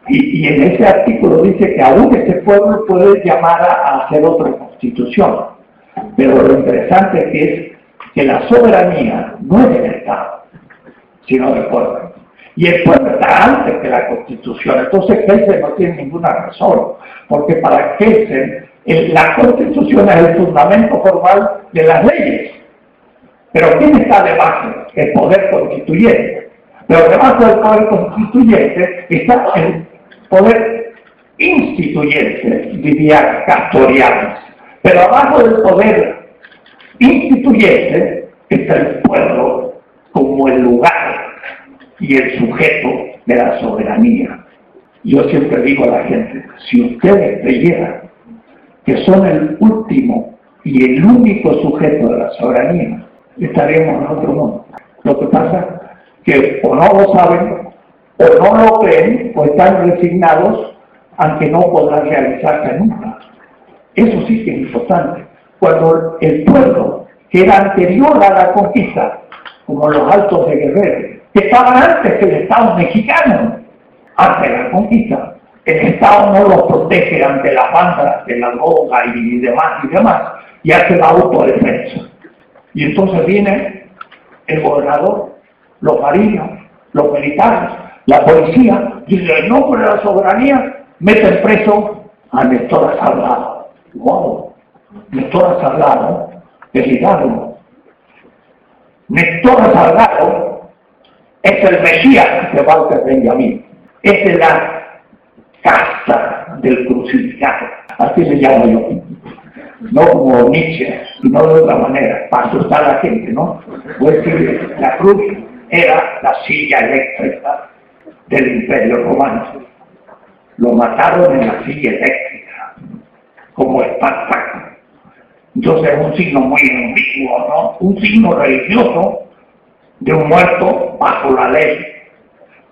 Y en ese artículo dice que aún ese pueblo puede llamar a hacer otra constitución. Pero lo interesante es que la soberanía no es del Estado, sino del pueblo. Y el pueblo está antes que la Constitución. Entonces Kelsen no tiene ninguna razón, porque para Kelsen la Constitución es el fundamento formal de las leyes. Pero ¿quién está debajo? El poder constituyente. Pero debajo del poder constituyente está el poder instituyente, diría Castoriadis. Pero abajo del poder instituyente está el pueblo como el lugar y el sujeto de la soberanía. Yo siempre digo a la gente, si ustedes creyeran que son el último y el único sujeto de la soberanía, estaríamos en otro mundo. Lo que pasa es que o no lo saben, o no lo creen, o están resignados aunque no podrán realizarse nunca. Eso sí que es importante. Cuando el pueblo, que era anterior a la conquista, como los Altos de Guerrero, que estaban antes que el Estado mexicano, antes de la conquista, el Estado no los protege ante las bandas de la droga y demás, y hace la autodefensa. Y entonces viene el gobernador, los marinos, los militares, la policía, y en el nombre de la soberanía meten preso a Néstor Salgado. ¡Wow! Néstor Salgado es Hidalgo. Néstor Salgado es el Mesías de Walter Benjamin. Es de la casta del crucificado. Así le llamo yo. No como Nietzsche, sino de otra manera, para asustar a la gente, ¿no? Voy a decir, la cruz era la silla eléctrica del Imperio Romano. Lo mataron en la silla eléctrica, como Espartaco. Entonces es un signo muy ambiguo, ¿no? Un signo religioso de un muerto bajo la ley.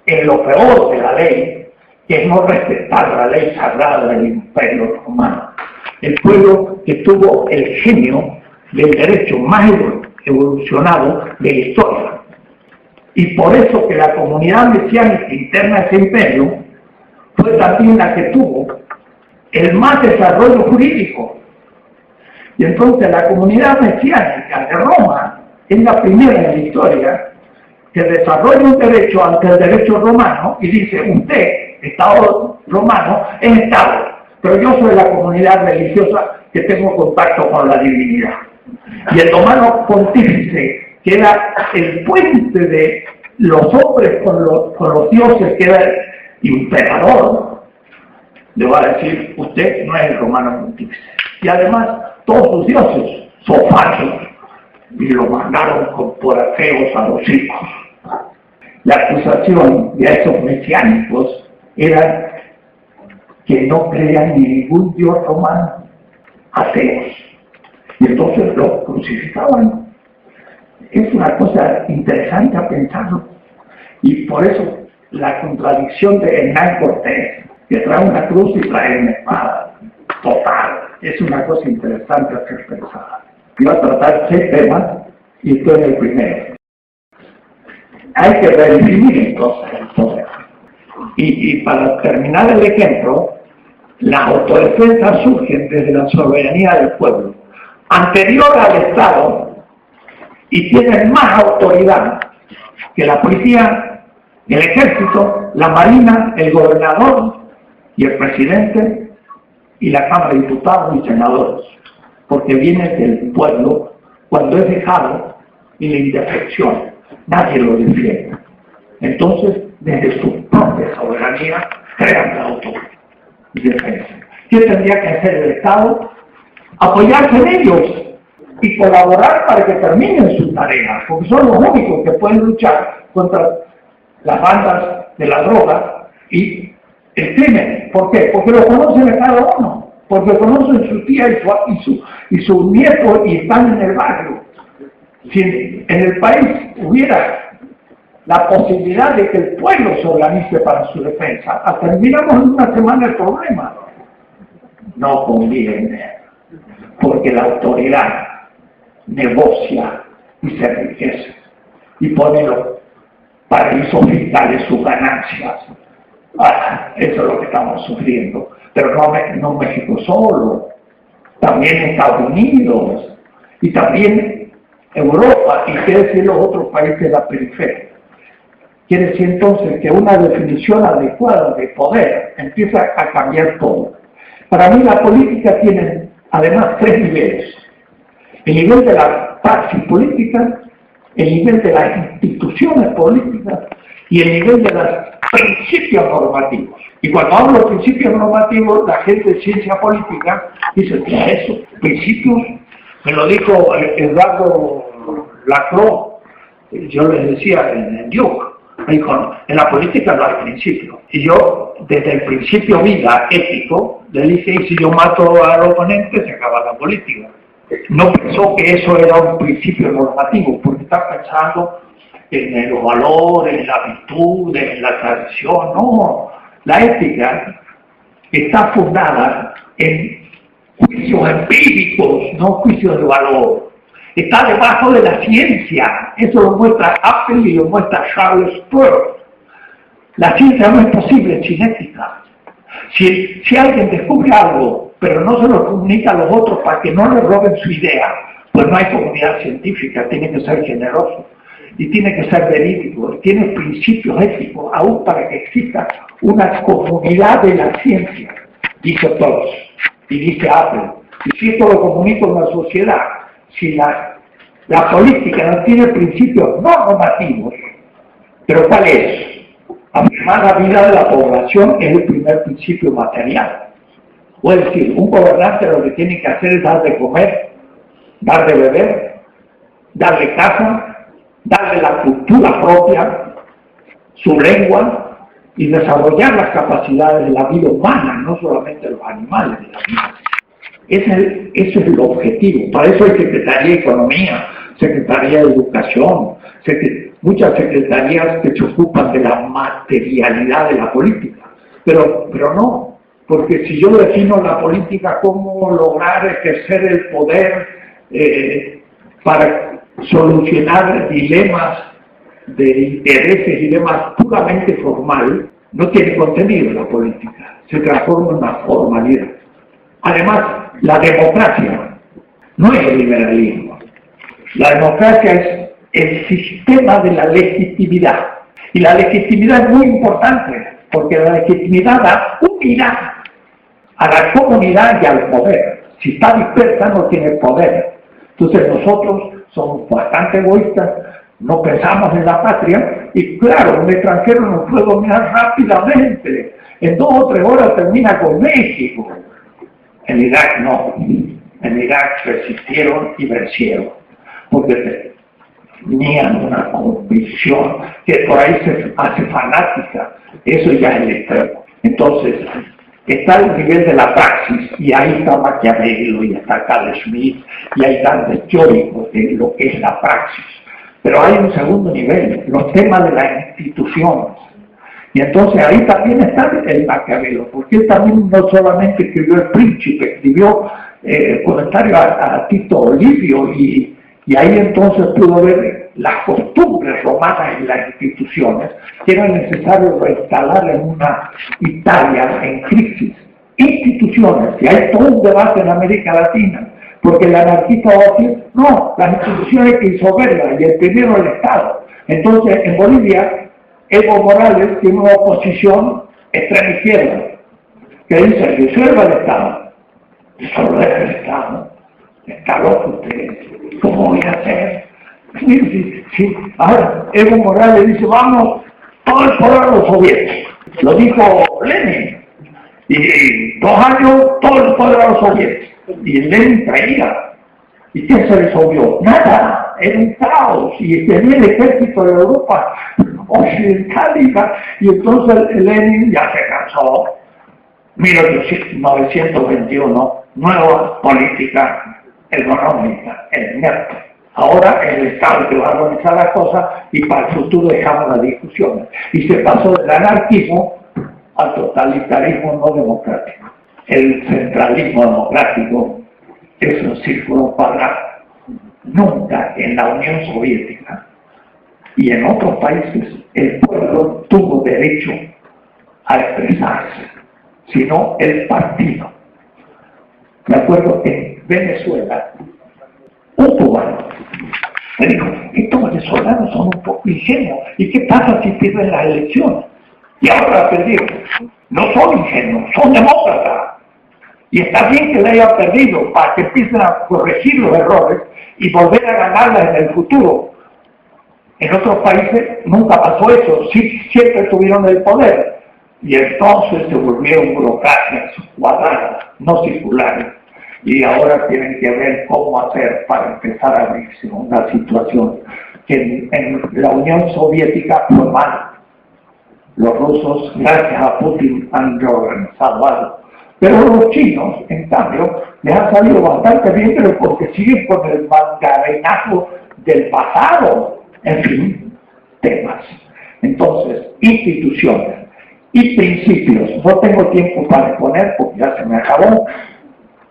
En lo peor de la ley, que es no respetar la ley sagrada del Imperio Romano. El pueblo que tuvo el genio del derecho más evolucionado de la historia. Y por eso que la comunidad mesiánica interna de ese imperio fue también la que tuvo el más desarrollo jurídico. Y entonces la comunidad mesiánica de Roma es la primera en la historia que desarrolla un derecho ante el derecho romano y dice, usted, Estado romano, es Estado, pero yo soy la comunidad religiosa que tengo contacto con la divinidad. Y el romano pontífice, que era el puente de los hombres con los dioses, que era el emperador, le va a decir, usted no es el romano pontífice. Y además, todos sus dioses son falsos, y lo mandaron por ateos a los hijos. La acusación de esos mesiánicos era que no creían ni ningún dios romano, ateos. Y entonces los crucificaban. Es una cosa interesante a pensarlo. Y por eso la contradicción de Hernán Cortés, que trae una cruz y trae una espada. Total. Es una cosa interesante a ser pensada. Yo voy a tratar 6 temas y estoy en el primero. Hay que redefinir entonces el poder. Y para terminar el ejemplo, las autodefensas surgen desde la soberanía del pueblo, anterior al Estado, y tienen más autoridad que la policía, el ejército, la marina, el gobernador y el presidente y la Cámara de Diputados y senadores, porque viene del pueblo cuando es dejado en la indefección. Nadie lo defiende. Entonces, desde su propia soberanía, crean la autodefensa. ¿Qué tendría que hacer el Estado? Apoyarse en ellos y colaborar para que terminen su tarea, porque son los únicos que pueden luchar contra las bandas de la droga y el crimen. ¿Por qué? Porque lo conocen a cada uno, porque conocen su tía y su nieto y están en el barrio. Si en el país hubiera la posibilidad de que el pueblo se organice para su defensa, terminamos en una semana el problema. No conviene, porque la autoridad negocia y se enriquece y pone los paraísos fiscales sus ganancias. Eso es lo que estamos sufriendo. Pero no México solo, también Estados Unidos y también Europa, y quiere decir los otros países de la periferia. Quiere decir entonces que una definición adecuada de poder empieza a cambiar todo. Para mí la política tiene además tres niveles. El nivel de la praxis política, el nivel de las instituciones políticas y el nivel de los principios normativos. Y cuando hablo de principios normativos, la gente de ciencia política dice, ¿qué es eso? Principios, me lo dijo Eduardo Lacroix, yo les decía en Duke, me dijo, en la política no hay principios. Y yo, desde el principio vida ético, le dije, y si yo mato al oponente, se acaba la política. No pensó que eso era un principio normativo, porque está pensando en los valores, en la virtud, en la tradición. No, la ética está fundada en juicios empíricos, no juicios de valor. Está debajo de la ciencia. Eso lo muestra Apple y lo muestra Charles Peirce. La ciencia no es posible sin ética. Si alguien descubre algo, pero no se lo comunica a los otros para que no le roben su idea, pues no hay comunidad científica. Tiene que ser generoso y tiene que ser verídico, tiene principios éticos, aún para que exista una comunidad de la ciencia, dice Peirce y dice Apple. Y si esto lo comunica en la sociedad, si la política no tiene principios no normativos, pero ¿cuál es? Afirmar la vida de la población es el primer principio material. O es decir, un gobernante lo que tiene que hacer es dar de comer, dar de beber, darle casa, darle la cultura propia, su lengua, y desarrollar las capacidades de la vida humana, no solamente los animales de la vida. Ese es el objetivo. Para eso hay Secretaría de Economía, Secretaría de Educación, muchas secretarías que se ocupan de la materialidad de la política. Pero no, porque si yo defino la política, cómo lograr ejercer el poder para solucionar dilemas de intereses y dilemas puramente formal, no tiene contenido la política, se transforma en una formalidad. Además, la democracia no es el liberalismo. La democracia es el sistema de la legitimidad. Y la legitimidad es muy importante, porque la legitimidad da unidad a la comunidad y al poder. Si está dispersa, no tiene poder. Entonces nosotros somos bastante egoístas, no pensamos en la patria, y claro, un extranjero nos puede dominar rápidamente. En 2 o 3 horas termina con México. En Irak no. En Irak resistieron y vencieron, porque tenían una convicción que por ahí se hace fanática. Eso ya es el extremo. Entonces, está el nivel de la praxis, y ahí está Maquiavelo, y está Carl Schmitt, y hay grandes teóricos de lo que es la praxis. Pero hay un segundo nivel, los temas de las instituciones. Y entonces ahí también está el Maquiavelo, porque él también no solamente escribió El Príncipe, escribió comentario a Tito Livio, y ahí entonces pudo ver las costumbres romanas en las instituciones, que era necesario reinstalar en una Italia en crisis. Instituciones, y hay todo un debate en América Latina, porque el anarquista va a decir, no, las instituciones hay que disolverlas, y el primero el Estado. Entonces, en Bolivia, Evo Morales tiene una oposición extrema izquierda, que dice, disuelva el Estado. Disolver el Estado. Está loco usted. ¿Cómo voy a hacer? Sí. Ahora, Evo Morales dice, vamos, todo el poder a los soviéticos. Lo dijo Lenin. Y 2 años, todo el poder a los soviéticos. Y Lenin traía. ¿Y qué se resolvió? Nada, era un caos. Y tenía el ejército de Europa occidentalidad, y entonces Lenin ya se cansó. 1921, nueva política económica, el NEP. Ahora el Estado que va a organizar las cosas y para el futuro dejamos las discusiones. Y se pasó del anarquismo al totalitarismo no democrático. El centralismo democrático es un círculo cuadrado. Nunca en la Unión Soviética y en otros países el pueblo tuvo derecho a expresarse, sino el partido. Me acuerdo que en Venezuela, un cubano me dijo, estos venezolanos son un poco ingenuos, ¿y qué pasa si pierden las elecciones? Y ahora perdieron. No son ingenuos, son demócratas. Y está bien que le hayan perdido para que empiecen a corregir los errores y volver a ganarlas en el futuro. En otros países nunca pasó eso, sí, siempre tuvieron el poder. Y entonces se volvieron burocracias cuadradas, no circulares. Y ahora tienen que ver cómo hacer para empezar a abrirse una situación que en la Unión Soviética fue mala. Los rusos, gracias a Putin, han reorganizado algo. Pero los chinos, en cambio, les ha salido bastante bien, pero porque siguen con el mangarenazo del pasado. En fin, temas. Entonces, instituciones y principios. No tengo tiempo para exponer porque ya se me acabó.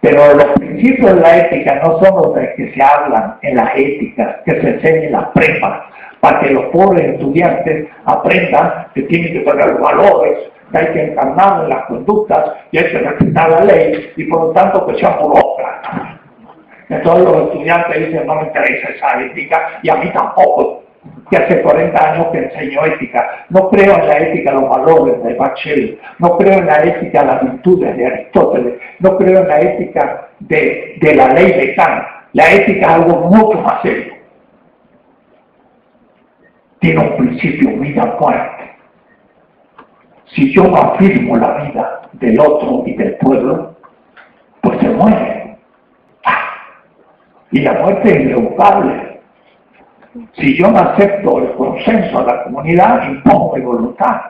Pero los principios de la ética no son los de que se hablan en la ética, que se enseña en la prepa, para que los pobres estudiantes aprendan que tienen que tener valores, que hay que encarnar en las conductas y hay que respetar la ley y por lo tanto que sean burócratas. Entonces los estudiantes dicen, no me interesa esa ética y a mí tampoco, que hace 40 años que enseño ética. No creo en la ética, los valores de Bachel, no creo en la ética, las virtudes de Aristóteles, no creo en la ética de la ley de Kant. La ética es algo mucho más serio. Tiene un principio vida-muerte. Si yo no afirmo la vida del otro y del pueblo, pues se muere. Y la muerte es irrevocable. Si yo no acepto el consenso de la comunidad, impongo mi voluntad.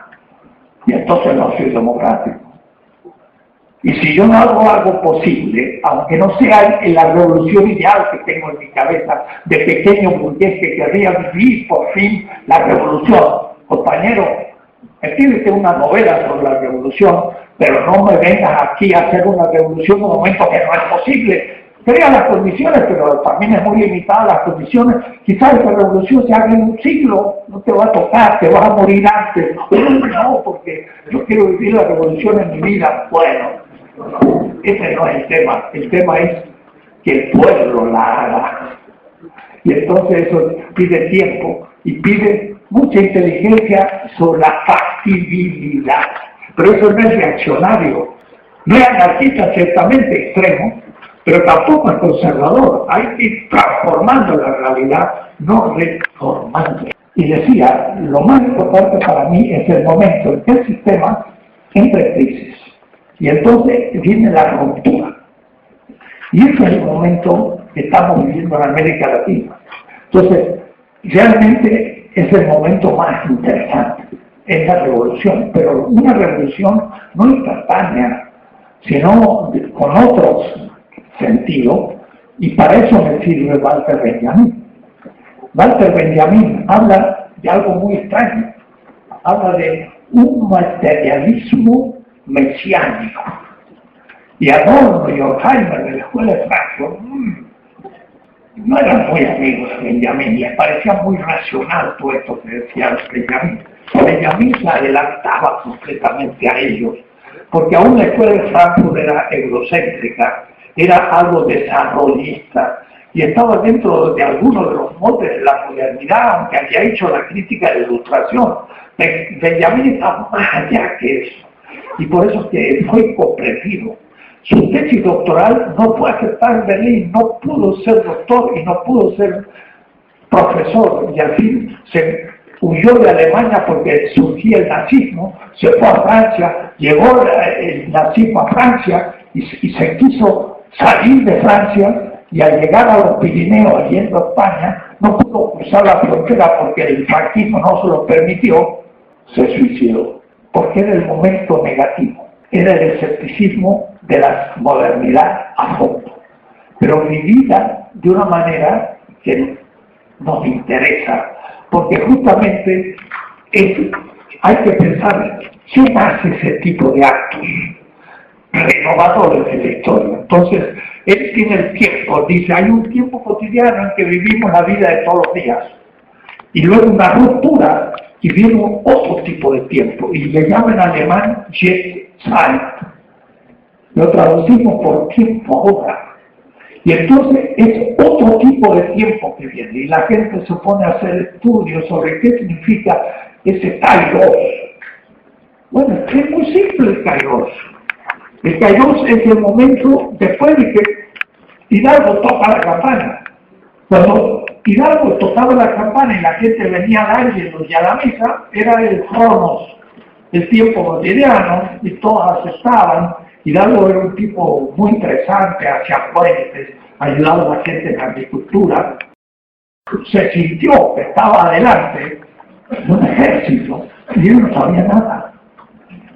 Y entonces no soy democrático. Y si yo no hago algo posible, aunque no sea en la revolución ideal que tengo en mi cabeza, de pequeño burgués que querría vivir por fin la revolución, compañero, escríbete una novela sobre la revolución, pero no me vengas aquí a hacer una revolución en un momento que no es posible. Crea las condiciones, pero también es muy limitada las condiciones. Quizás esa revolución se haga en un siglo, no te va a tocar, te vas a morir antes. No, porque yo quiero vivir la revolución en mi vida. Bueno, ese no es el tema. El tema es que el pueblo la haga. Y entonces eso pide tiempo y pide mucha inteligencia sobre la factibilidad. Pero eso no es reaccionario. No es anarquista ciertamente extremo, pero tampoco es conservador. Hay que ir transformando la realidad, no reformando. Y decía, lo más importante para mí es el momento en que el sistema entra en crisis. Y entonces viene la ruptura. Y ese es el momento que estamos viviendo en América Latina. Entonces, realmente es el momento más interesante. Es la revolución, pero una revolución no instantánea, sino con otros sentido, y para eso me sirve Walter Benjamin. Walter Benjamin habla de algo muy extraño, habla de un materialismo mesiánico. Y Adorno y Horkheimer de la Escuela de Frankfurt no eran muy amigos de Benjamin, les parecía muy racional todo esto que decía Benjamin. Benjamin se adelantaba completamente a ellos, porque aún la Escuela de Frankfurt era eurocéntrica, era algo desarrollista y estaba dentro de algunos de los moldes de la modernidad, aunque había hecho la crítica de la ilustración. Benjamin estaba más allá que eso y por eso que fue comprendido. Su tesis doctoral no fue aceptada en Berlín, no pudo ser doctor y no pudo ser profesor y al fin se huyó de Alemania porque surgía el nazismo, se fue a Francia, llegó el nazismo a Francia y se quiso salir de Francia y al llegar a los Pirineos, yendo a España, no pudo cruzar la frontera porque el franquismo no se lo permitió, se suicidó, porque era el momento negativo, era el escepticismo de la modernidad a fondo, pero vivida de una manera que nos interesa, porque justamente hay que pensar quién hace ese tipo de actos renovadores de la historia. Entonces, él tiene el tiempo, dice, hay un tiempo cotidiano en que vivimos la vida de todos los días, y luego una ruptura, y viene otro tipo de tiempo, y le llaman en alemán Jetztzeit, lo traducimos por tiempo ahora. Y entonces es otro tipo de tiempo que viene, y la gente se pone a hacer estudios sobre qué significa ese Kairos. Bueno, es muy simple el Kairos. El Kairos es el momento después de que Hidalgo toca la campana. Cuando Hidalgo tocaba la campana y la gente venía al ángel y a la mesa, era el Cronos, el tiempo cotidiano, y todos aceptaban. Hidalgo era un tipo muy interesante, hacía puentes, ayudaba a la gente en la agricultura. Se sintió que estaba adelante de un ejército y él no sabía nada.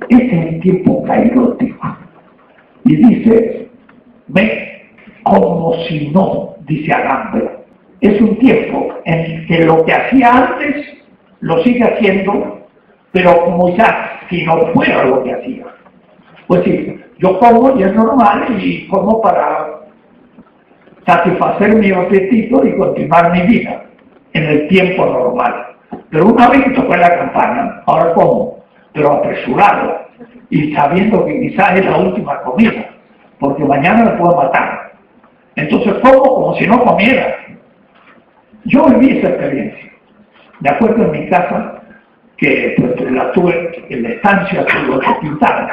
Ese es el tiempo kairótico. Y dice, ve como si no, dice Agamben. Es un tiempo en que lo que hacía antes lo sigue haciendo, pero como ya si no fuera lo que hacía. Pues sí, yo como y es normal, y como para satisfacer mi apetito y continuar mi vida en el tiempo normal. Pero una vez que toqué la campana, ahora como, pero apresurado y sabiendo que quizás es la última comida, porque mañana me puedo matar. Entonces como si no comiera. Yo viví esa experiencia. Me acuerdo en mi casa que pues, la tuve en la estancia, tuve que pintar.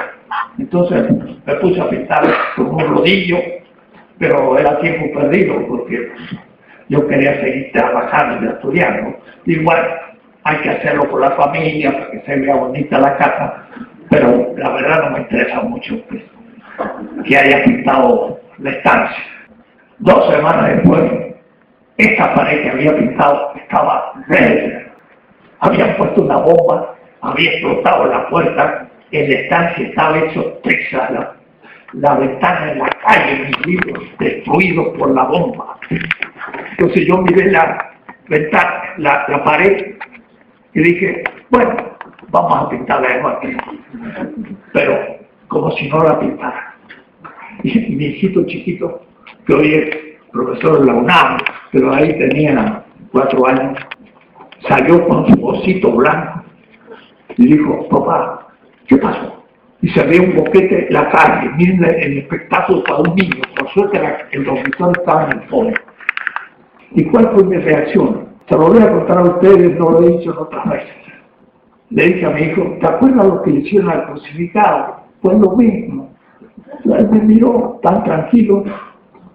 Entonces me puse a pintar con un rodillo, pero era tiempo perdido porque yo quería seguir trabajando y estudiando. Igual hay que hacerlo por la familia para que se vea bonita la casa, pero la verdad no me interesa mucho pues, que haya pintado la estancia. 2 semanas después, esta pared que había pintado estaba verde. Habían puesto una bomba, había explotado la puerta, en la estancia estaba hecho trizas, la ventana en la calle, mis libros destruidos por la bomba. Entonces yo miré la ventana, la pared, y dije, bueno, vamos a pintarla de nuevo, pero como si no la pintara. Y mi hijito chiquito, que hoy es profesor de la UNAM, pero ahí tenía 4 años, salió con su bolsito blanco y dijo, papá, ¿qué pasó? Y se ve un boquete en la calle, miren el espectáculo para un niño, por suerte el dormitorio estaba en el fondo. ¿Y cuál fue mi reacción? Se lo voy a contar a ustedes, no lo he dicho en otras veces. Le dije a mi hijo, ¿te acuerdas lo que le hicieron al crucificado? Fue lo mismo. Él me miró tan tranquilo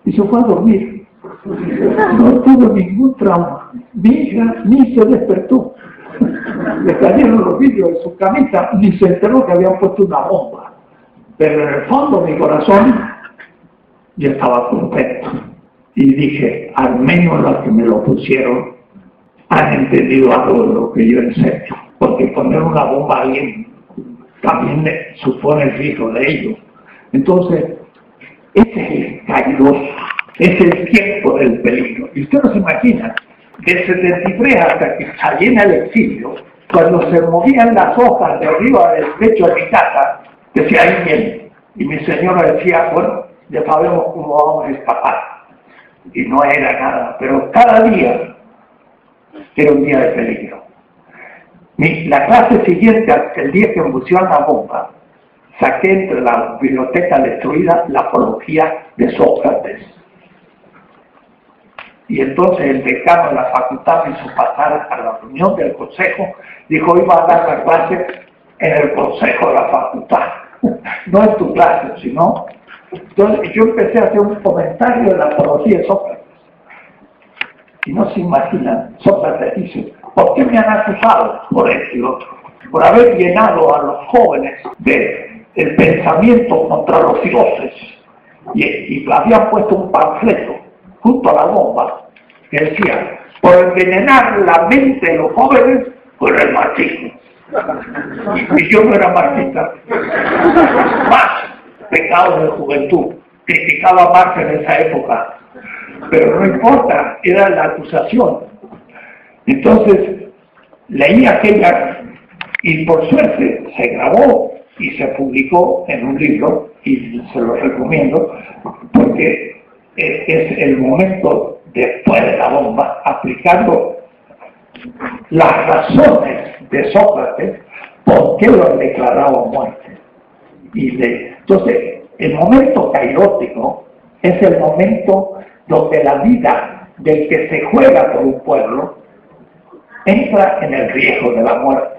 y se fue a dormir. No tuvo ningún trauma. Mi hija ni se despertó. Le cayeron los vidrios de su camisa, ni se enteró que habían puesto una bomba. Pero en el fondo de mi corazón yo estaba contento. Y dije, al menos los que me lo pusieron han entendido algo de lo que yo enseño. Porque poner una bomba a alguien también supone el riesgo de ello. Entonces, ese es el Kairos, es el tiempo del peligro. Y usted no se imagina, del 73 hasta que salí en el exilio, cuando se movían las hojas de arriba del techo de mi casa, decía, ahí viene. Y mi señora decía, bueno, ya sabemos cómo vamos a escapar. Y no era nada, pero cada día era un día de peligro. La clase siguiente, el día que me pusieron la bomba, saqué entre la biblioteca destruida la apología de Sócrates. Y entonces el decano de la facultad me hizo pasar a la reunión del consejo, dijo, iba a dar la clase en el consejo de la facultad, no en tu clase, sino... Entonces yo empecé a hacer un comentario de la apología de Sócrates. Y no se imaginan, Sócrates dice, ¿por qué me han acusado por esto y otro? Por haber llenado a los jóvenes del pensamiento contra los dioses. Y habían puesto un panfleto junto a la bomba que decía, por envenenar la mente de los jóvenes con el marxismo. Y yo no era marxista. Más pecados de juventud. Criticaba a Marx en esa época. Pero no importa, era la acusación. Entonces, leí aquella y por suerte se grabó y se publicó en un libro y se lo recomiendo porque es el momento después de la bomba aplicando las razones de Sócrates por qué lo han declarado muerte. Entonces, el momento caótico es el momento donde la vida del que se juega por un pueblo entra en el riesgo de la muerte.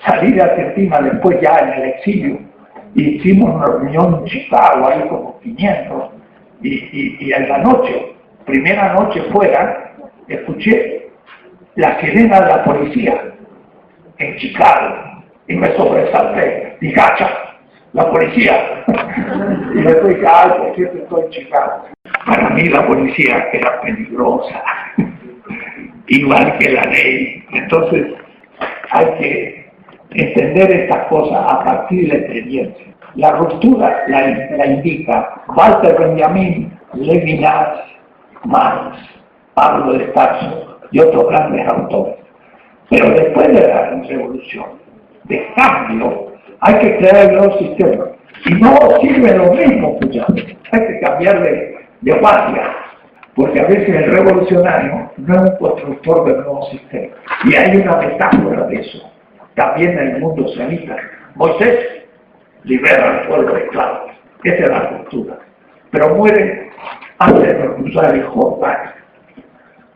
Salí de Argentina después ya en el exilio, hicimos una reunión en Chicago, ahí como 500, y en la noche, primera noche fuera, escuché la sirena de la policía en Chicago, y me sobresalté, dije, ¡acha! La policía. Y después dije, ¡ay, por cierto estoy en Chicago! Para mí la policía era peligrosa, igual que la ley. Entonces hay que entender estas cosas a partir de la experiencia. La ruptura la indica Walter Benjamin, Levinas, Marx, Pablo de Tarso y otros grandes autores. Pero después de la revolución, de cambio, hay que crear el nuevo sistema. Y no sirve lo mismo, cuidado. Hay que cambiar de guardia, porque a veces el revolucionario no es un constructor del nuevo sistema. Y hay una metáfora de eso, también en el mundo semita. Moisés libera al pueblo de esclavos, esa es la cultura. Pero muere antes de cruzar el Jordán,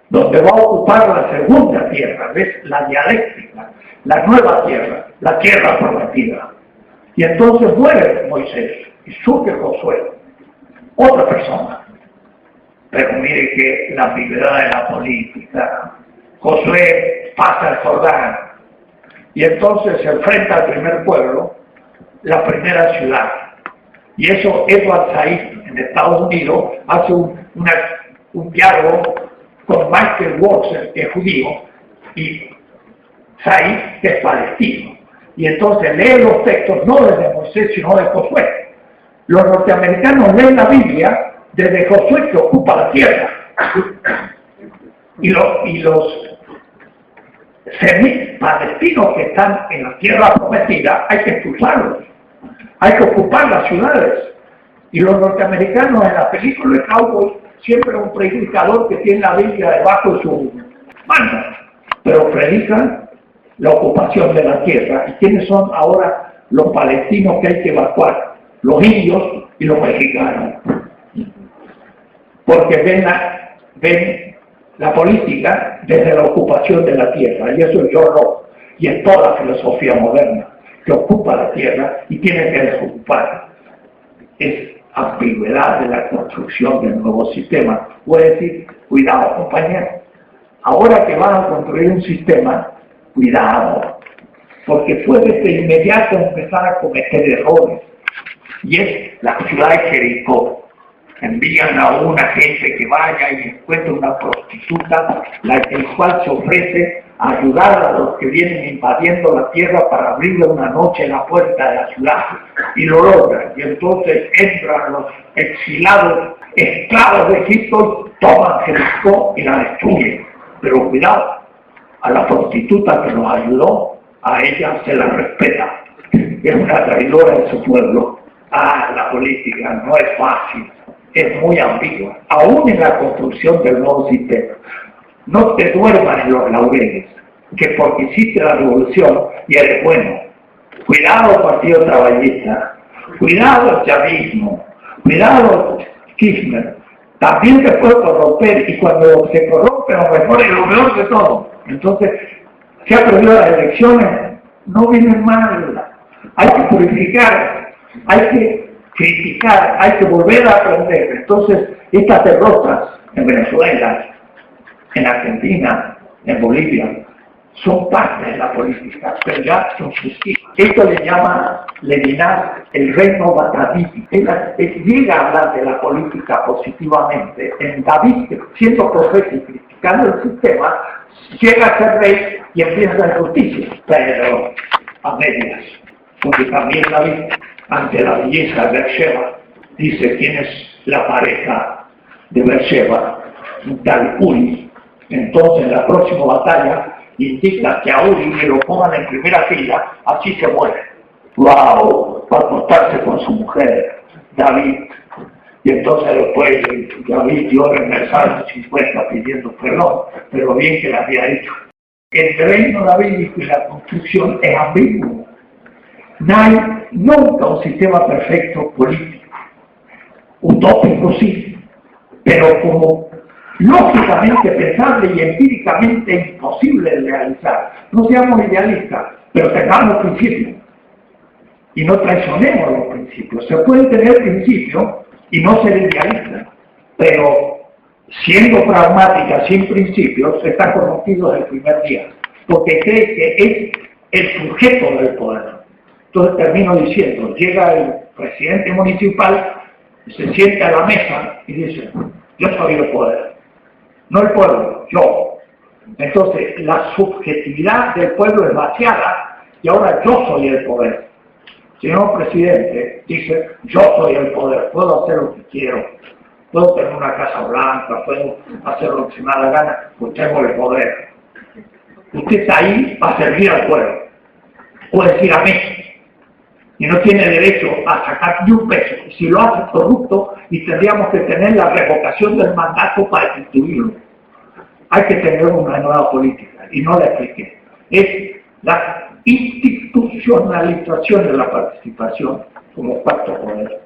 donde va a ocupar la segunda tierra, ¿ves? La dialéctica, la nueva tierra, la tierra prometida. Y entonces muere Moisés y surge Josué, otra persona. Pero mire que la ambigüedad de la política. Josué pasa el Jordán y entonces se enfrenta al primer pueblo, la primera ciudad. Y eso Edward Said en Estados Unidos hace un diálogo con Michael Walzer, que es judío, y Said, que es palestino. Y entonces lee los textos no desde Moisés, sino de Josué. Los norteamericanos leen la Biblia desde Josué, que ocupa la tierra. Y los palestinos que están en la tierra prometida, hay que expulsarlos. Hay que ocupar las ciudades. Y los norteamericanos en la película de Cowboys, siempre un predicador que tiene la Biblia debajo de su mano. Pero predican la ocupación de la tierra. ¿Y quiénes son ahora los palestinos que hay que evacuar? Los indios y los mexicanos. Porque ven la política desde la ocupación de la tierra. Y eso es John Locke. Y es toda la filosofía moderna, que ocupa la tierra y tiene que desocupar. Es ambigüedad de la construcción del nuevo sistema. Puede decir, cuidado compañero, ahora que van a construir un sistema, cuidado, porque puede de inmediato empezar a cometer errores. Y es la ciudad de Jericó. Envían a una gente que vaya y encuentre una prostituta, el cual se ofrece a ayudar a los que vienen invadiendo la tierra para abrirle una noche la puerta de la ciudad. Y lo logran. Y entonces entran los exilados esclavos de Egipto, toman Jericó y la destruyen. Pero cuidado, a la prostituta que nos ayudó, a ella se la respeta. Es una traidora de su pueblo. La política no es fácil. Es muy ambigua, aún en la construcción del nuevo sistema. No te duermas en los laureles, que porque hiciste la revolución y eres bueno. Cuidado Partido Trabajista, cuidado chavismo, cuidado Kirchner. También te puede corromper y cuando se corrompe lo mejor es lo peor de todo. Entonces, se ha perdido las elecciones, no vienen mal. Hay que purificar, hay que criticar, hay que volver a aprender. Entonces, estas derrotas en Venezuela, en Argentina, en Bolivia, son parte de la política, pero ya son sus hijos. Esto le llama Levinas el reino davídico. Él llega a hablar de la política positivamente. En David, siendo profeta y criticando el sistema, llega a ser rey y empieza la justicia, pero a medias. Porque también David, ante la belleza de Beersheba, dice quién es la pareja de Beersheba, tal Uri. Entonces en la próxima batalla indica que a Uri que lo pongan en primera fila, así se muere. ¡Wow! Para acostarse con su mujer, David. Y entonces después David llora en el Salmo 50 pidiendo perdón, pero bien que lo había hecho. El reino davídico y la construcción es ambiguo. No hay nunca un sistema perfecto político. Utópico sí, pero como lógicamente pensable y empíricamente imposible de realizar. No seamos idealistas, pero tengamos principios. Y no traicionemos los principios. Se puede tener principios y no ser idealista, pero siendo pragmática, sin principios, está corrompido desde el primer día, porque cree que es el sujeto del poder. Entonces termino diciendo, llega el presidente municipal, se sienta a la mesa y dice, yo soy el poder, no el pueblo, yo. Entonces la subjetividad del pueblo es vaciada y ahora yo soy el poder. Señor presidente, dice, yo soy el poder, puedo hacer lo que quiero, puedo tener una casa blanca, puedo hacer lo que se me da la gana, pues tengo el poder. Usted está ahí para servir al pueblo, o decir a mí, y no tiene derecho a sacar ni un peso. Si lo hace corrupto, y tendríamos que tener la revocación del mandato para instituirlo. Hay que tener una nueva política, y no la expliqué. Es la institucionalización de la participación como cuarto poder,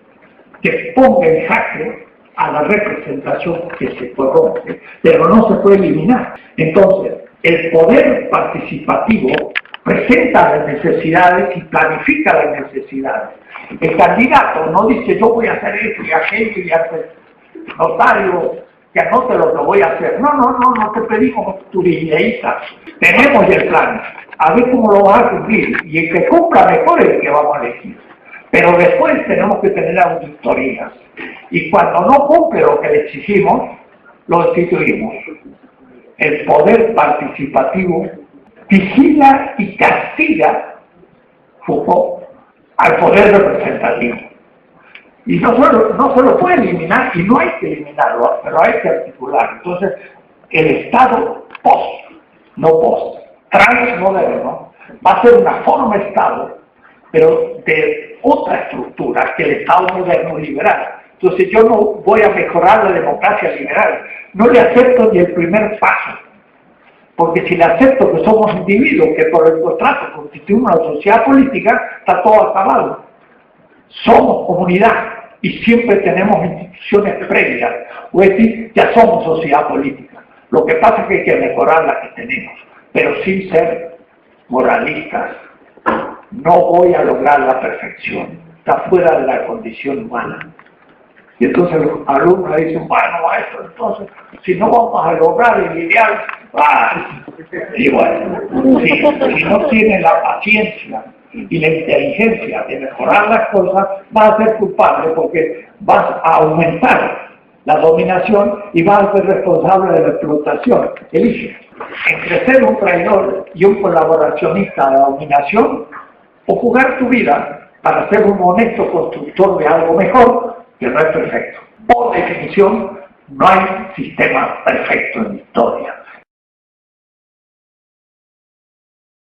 que ponga en jaque a la representación que se corrompe, pero no se puede eliminar. Entonces, el poder participativo presenta las necesidades y planifica las necesidades. El candidato no dice yo voy a hacer esto y aquello y hacer notario que anote lo que voy a hacer. No te pedimos tu lideíta. Tenemos el plan, a ver cómo lo vas a cumplir, y el que cumpla mejor es el que vamos a elegir. Pero después tenemos que tener auditorías, y cuando no cumple lo que le exigimos, lo destituimos. El poder participativo vigila y castiga al poder representativo. Y no se lo puede eliminar, y no hay que eliminarlo, pero hay que articular. Entonces, el Estado transmoderno, va a ser una forma de Estado, pero de otra estructura que el Estado moderno liberal. Entonces yo no voy a mejorar la democracia liberal, no le acepto ni el primer paso, porque si le acepto que somos individuos, que por el contrato constituimos una sociedad política, está todo acabado. Somos comunidad y siempre tenemos instituciones previas, o es decir, ya somos sociedad política. Lo que pasa es que hay que mejorar la que tenemos, pero sin ser moralistas. No voy a lograr la perfección, está fuera de la condición humana. Y entonces los alumnos dicen, bueno maestro, entonces si no vamos a lograr el ideal, y bueno, si no tiene la paciencia y la inteligencia de mejorar las cosas, vas a ser culpable porque vas a aumentar la dominación y vas a ser responsable de la explotación. Elige entre ser un traidor y un colaboracionista de la dominación, o jugar tu vida para ser un honesto constructor de algo mejor, que no es perfecto. Por definición, no hay sistema perfecto en la historia.